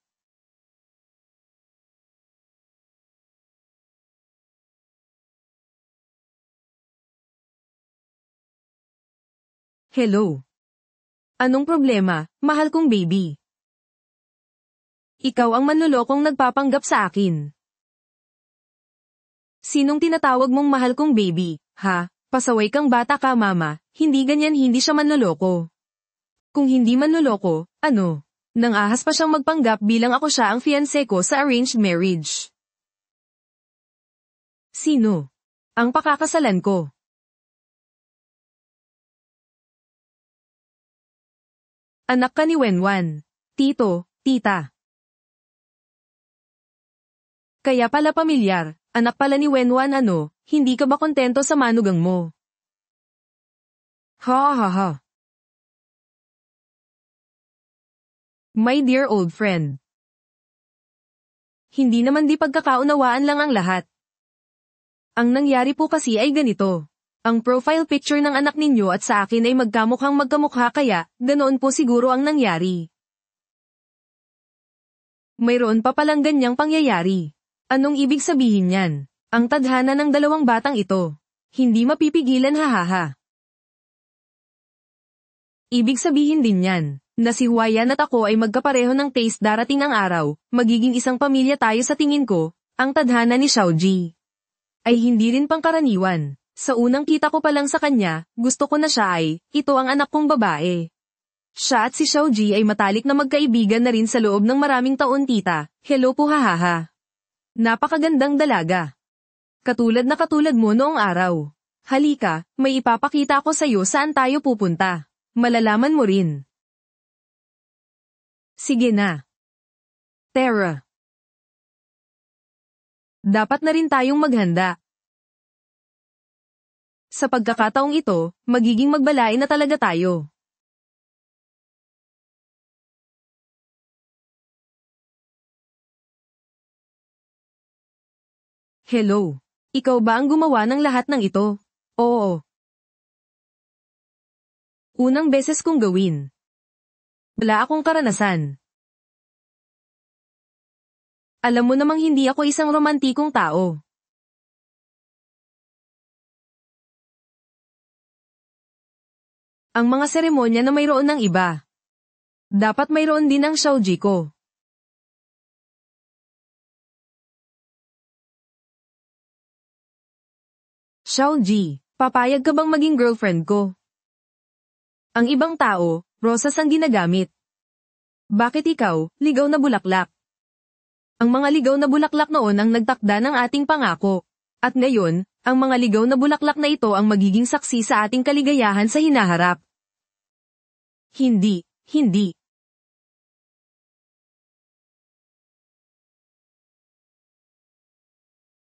Hello. Anong problema, mahal kong baby? Ikaw ang manlolokong nagpapanggap sa akin. Sinong tinatawag mong mahal kong baby, ha? Pasaway kang bata ka, mama, hindi ganyan, hindi siya manloloko. Kung hindi manloloko, ano? Nang ahas pa siyang magpanggap bilang ako siya ang fiancé ko sa arranged marriage. Sino? Ang pakakasalan ko. Anak ka ni Wenwan. Tito, tita. Kaya pala pamilyar, anak pala ni Wenwan, ano, hindi ka ba kontento sa manugang mo? Ha ha ha. My dear old friend. Hindi naman di pagkakaunawaan lang ang lahat. Ang nangyari po kasi ay ganito. Ang profile picture ng anak ninyo at sa akin ay magkamukhang magkamukha, kaya, ganoon po siguro ang nangyari. Mayroon pa palang ganyang pangyayari. Anong ibig sabihin niyan? Ang tadhana ng dalawang batang ito. Hindi mapipigilan hahaha. Ibig sabihin din yan, na si Huayan at ako ay magkapareho ng taste darating ang araw, magiging isang pamilya tayo sa tingin ko, ang tadhana ni Xiaoji. Ay hindi rin pangkaraniwan. Sa unang kita ko pa lang sa kanya, gusto ko na siya ay, ito ang anak kong babae. Siya at si Xiaoji ay matalik na magkaibigan na rin sa loob ng maraming taon tita, hello po hahaha. Napakagandang dalaga. Katulad mo noong araw. Halika, may ipapakita ko sa'yo saan tayo pupunta. Malalaman mo rin. Sige na. Tara. Dapat na rin tayong maghanda. Sa pagkakataong ito, magiging magbalain na talaga tayo. Hello. Ikaw ba ang gumawa ng lahat ng ito? Oo. Unang beses kong gawin. Wala akong karanasan. Alam mo namang hindi ako isang romantikong tao. Ang mga seremonya na mayroon ng iba. Dapat mayroon din ang Xiaoji ko. Xiaoji, papayag ka bang maging girlfriend ko? Ang ibang tao, rosas ang ginagamit. Bakit ikaw, ligaw na bulaklak? Ang mga ligaw na bulaklak noon ang nagtakda ng ating pangako. At ngayon, ang mga ligaw na bulaklak na ito ang magiging saksi sa ating kaligayahan sa hinaharap. Hindi, hindi.